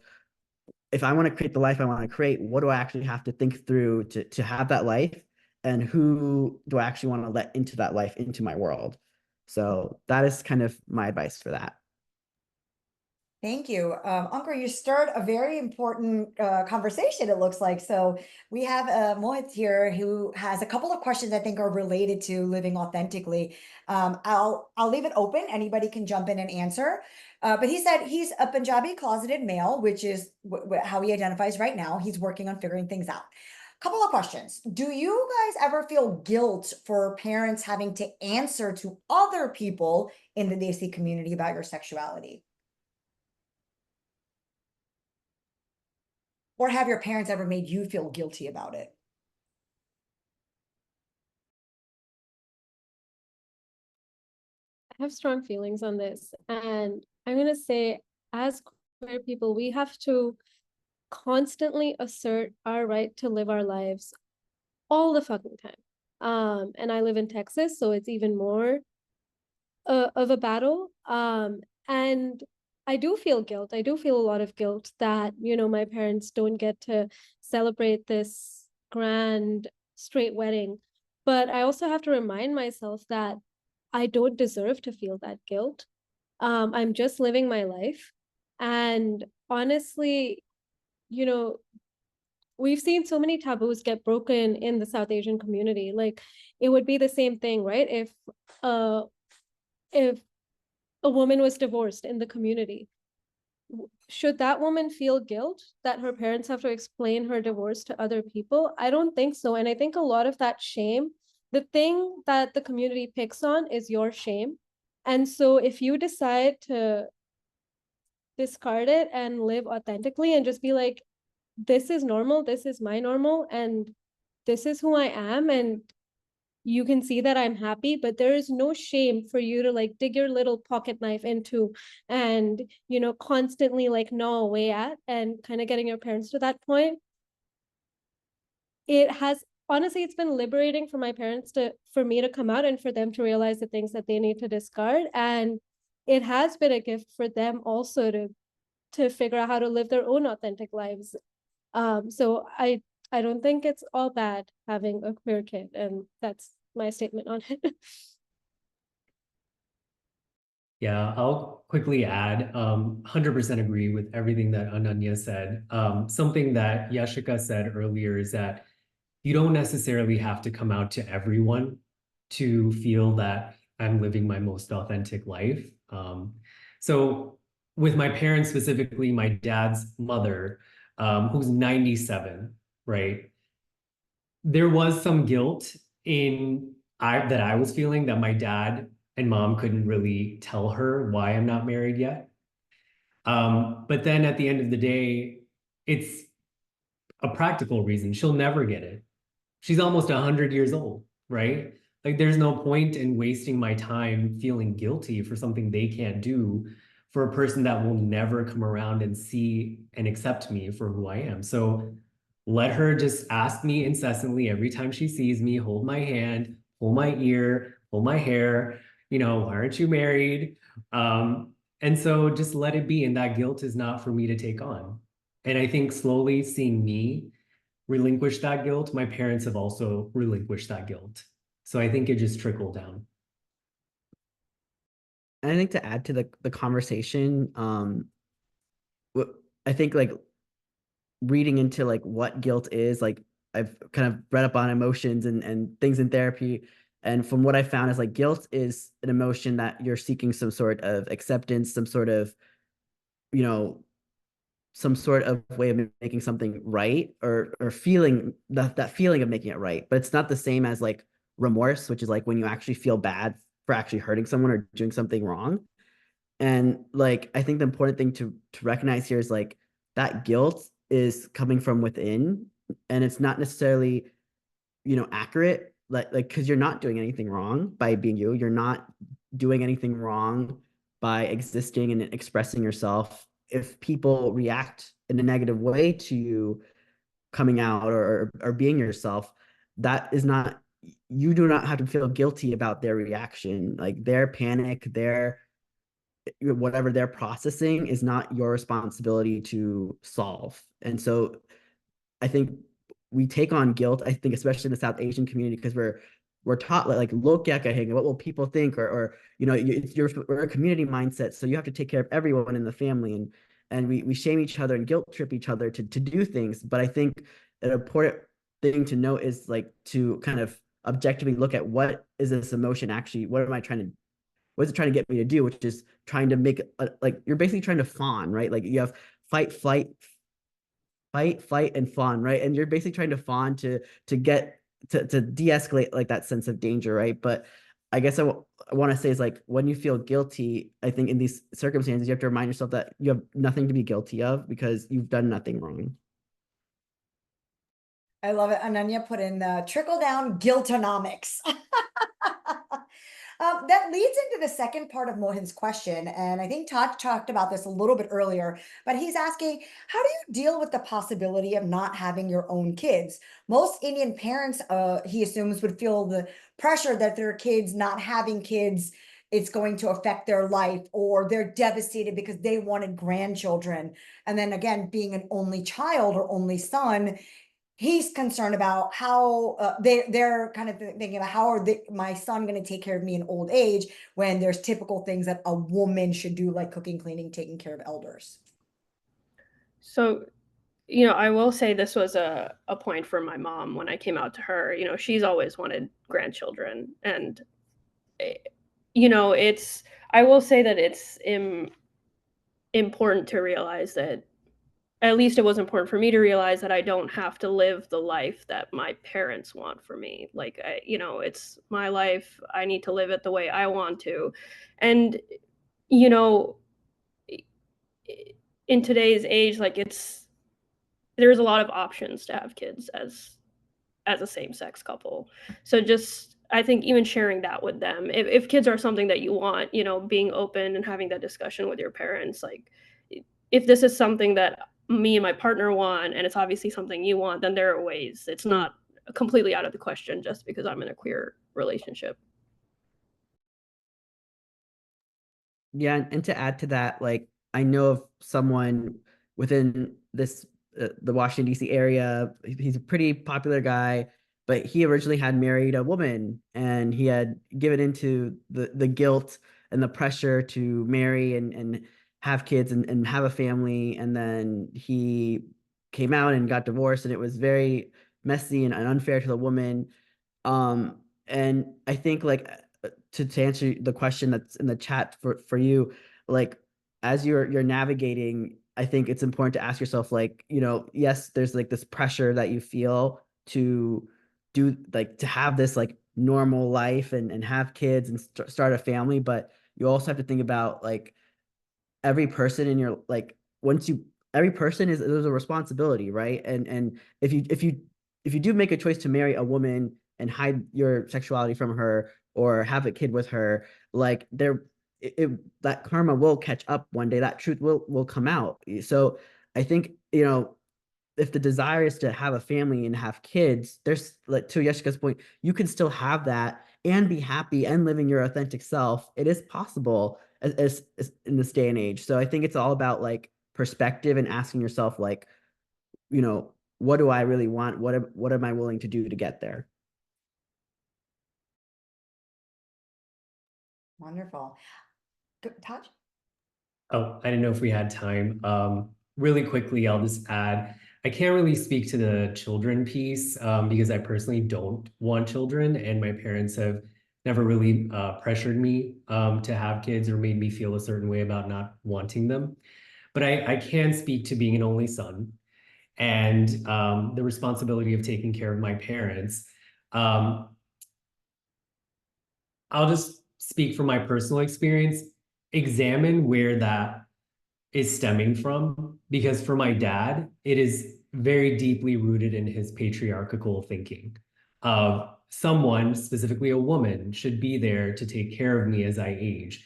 if I want to create the life I want to create, what do I actually have to think through to have that life? And who do I actually want to let into that life, into my world? So that is kind of my advice for that. Thank you. Ankur, you stirred a very important conversation, it looks like. So we have Mohit here who has a couple of questions I think are related to living authentically. I'll leave it open. Anybody can jump in and answer. But he said he's a Punjabi closeted male, which is how he identifies right now. He's working on figuring things out. Couple of questions. Do you guys ever feel guilt for parents having to answer to other people in the Desi community about your sexuality? Or have your parents ever made you feel guilty about it? I have strong feelings on this. And I'm going to say, as queer people, we have to constantly assert our right to live our lives all the fucking time. And I live in Texas, so it's even more of a battle. And I do feel guilt. I do feel a lot of guilt that, my parents don't get to celebrate this grand straight wedding. But I also have to remind myself that I don't deserve to feel that guilt. I'm just living my life. And honestly, we've seen so many taboos get broken in the South Asian community. Like, it would be the same thing, right? If a woman was divorced in the community, should that woman feel guilt that her parents have to explain her divorce to other people? I don't think so. And I think a lot of that shame, the thing that the community picks on is your shame. And so if you decide to discard it and live authentically and just be like, this is normal, this is my normal, and this is who I am, and you can see that I'm happy, but there is no shame for you to like dig your little pocket knife into and, constantly like gnaw away at, and kind of getting your parents to that point. It has, honestly, it's been liberating for my parents for me to come out and for them to realize the things that they need to discard. And it has been a gift for them also to figure out how to live their own authentic lives. So I don't think it's all bad having a queer kid, and that's my statement on it. Yeah, I'll quickly add, 100% agree with everything that Ananyaa said. Something that Yashica said earlier is that you don't necessarily have to come out to everyone to feel that I'm living my most authentic life. So with my parents, specifically my dad's mother, who's 97, right? There was some guilt that I was feeling that my dad and mom couldn't really tell her why I'm not married yet. But then at the end of the day, it's a practical reason. She'll never get it. She's almost 100 years old, right? Like, there's no point in wasting my time feeling guilty for something they can't do for a person that will never come around and see and accept me for who I am. So let her just ask me incessantly every time she sees me, hold my hand, pull my ear, pull my hair, why aren't you married? And so just let it be. And that guilt is not for me to take on. And I think slowly seeing me relinquish that guilt, my parents have also relinquished that guilt. So I think it just trickled down. And I think to add to the conversation, I think like reading into like what guilt is, like I've kind of read up on emotions and things in therapy. And from what I found is like guilt is an emotion that you're seeking some sort of acceptance, some sort of, some sort of way of making something right, or feeling that feeling of making it right. But it's not the same as like remorse, which is like when you actually feel bad for actually hurting someone or doing something wrong. And like, I think the important thing to recognize here is like that guilt is coming from within, and it's not necessarily, accurate. Like, because you're not doing anything wrong by being you. You're not doing anything wrong by existing and expressing yourself. If people react in a negative way to you coming out or being yourself, that is not, you do not have to feel guilty about their reaction. Like their panic, their whatever they're processing is not your responsibility to solve. And so I think we take on guilt, I think, especially in the South Asian community, because we're we're taught like look what will people think, or you know, we're a community mindset, so you have to take care of everyone in the family, and we shame each other and guilt trip each other to do things. But I think an important thing to note is like to kind of objectively look at what is this emotion actually, what is it trying to get me to do, which is trying to make like you're basically trying to fawn, right? Like you have fight, flight, fight, and fawn, right? And you're basically trying to fawn to get to de-escalate like that sense of danger, right? But I guess I want to say is like when you feel guilty, I think in these circumstances you have to remind yourself that you have nothing to be guilty of because you've done nothing wrong. I love it. Ananyaa put in the trickle down guiltonomics. That leads into the second part of Mohin's question. And I think Todd talked about this a little bit earlier, but he's asking, how do you deal with the possibility of not having your own kids? Most Indian parents, he assumes, would feel the pressure that their kids not having kids, it's going to affect their life, or they're devastated because they wanted grandchildren. And then again, being an only child or only son, he's concerned about how they're kind of thinking about how are my son going to take care of me in old age when there's typical things that a woman should do, like cooking, cleaning, taking care of elders. So, you know, I will say this was a point for my mom when I came out to her. You know, she's always wanted grandchildren, and you know, I will say that it's important to realize that, at least it was important for me to realize that I don't have to live the life that my parents want for me. Like, you know, it's my life. I need to live it the way I want to. And, you know, in today's age, like there's a lot of options to have kids as a same-sex couple. So just, I think even sharing that with them, if kids are something that you want, you know, being open and having that discussion with your parents, like if this is something that me and my partner want, and it's obviously something you want, then there are ways. It's not completely out of the question just because I'm in a queer relationship. Yeah, and to add to that, like I know of someone within this the Washington D.C. area. He's a pretty popular guy, but he originally had married a woman, and he had given into the guilt and the pressure to marry and have kids and have a family, and then he came out and got divorced, and it was very messy and unfair to the woman. And I think like to answer the question that's in the chat for you, like as you're navigating, I think it's important to ask yourself, like, you know, yes, there's like this pressure that you feel to do, like to have this like normal life and have kids and start a family, but you also have to think about like every person in your like every person there's a responsibility, right? And if you do make a choice to marry a woman and hide your sexuality from her or have a kid with her, like that karma will catch up one day. That truth will come out. So I think, you know, if the desire is to have a family and have kids, there's like to Yashica's point, you can still have that and be happy and living your authentic self. It is possible as in this day and age. So I think it's all about like perspective and asking yourself, like, you know, what do I really want? What am I willing to do to get there? Wonderful. Tajh? Oh, I didn't know if we had time. Really quickly, I'll just add, I can't really speak to the children piece because I personally don't want children, and my parents have never really pressured me to have kids or made me feel a certain way about not wanting them. But I can speak to being an only son and the responsibility of taking care of my parents. I'll just speak from my personal experience. Examine where that is stemming from, because for my dad, it is very deeply rooted in his patriarchal thinking of someone, specifically a woman, should be there to take care of me as I age.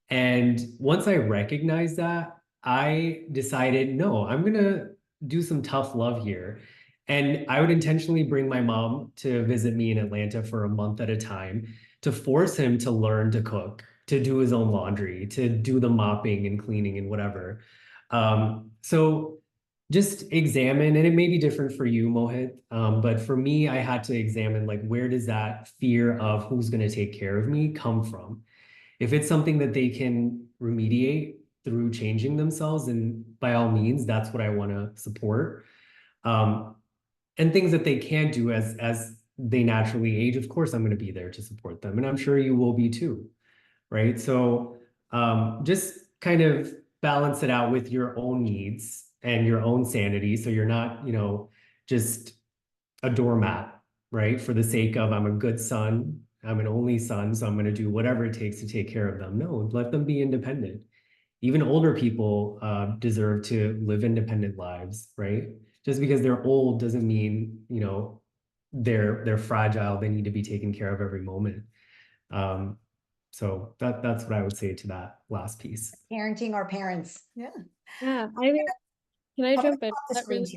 And once I recognized that, I decided, no, I'm gonna do some tough love here. And I would intentionally bring my mom to visit me in Atlanta for a month at a time to force him to learn to cook, to do his own laundry, to do the mopping and cleaning and whatever. So just examine, and it may be different for you, Mohit, but for me, I had to examine, like, where does that fear of who's going to take care of me come from? If it's something that they can remediate through changing themselves, and by all means, that's what I want to support. And things that they can't do as they naturally age, of course, I'm going to be there to support them, and I'm sure you will be too, right? So just kind of balance it out with your own needs and your own sanity, so you're not, you know, just a doormat, right? For the sake of, I'm a good son, I'm an only son, so I'm going to do whatever it takes to take care of them. No, let them be independent. Even older people deserve to live independent lives, right? Just because they're old doesn't mean, you know, they're fragile. They need to be taken care of every moment. So that's what I would say to that last piece. Parenting our parents. Yeah. Yeah, I mean, can I I'm gonna jump in? pop the That really screens here.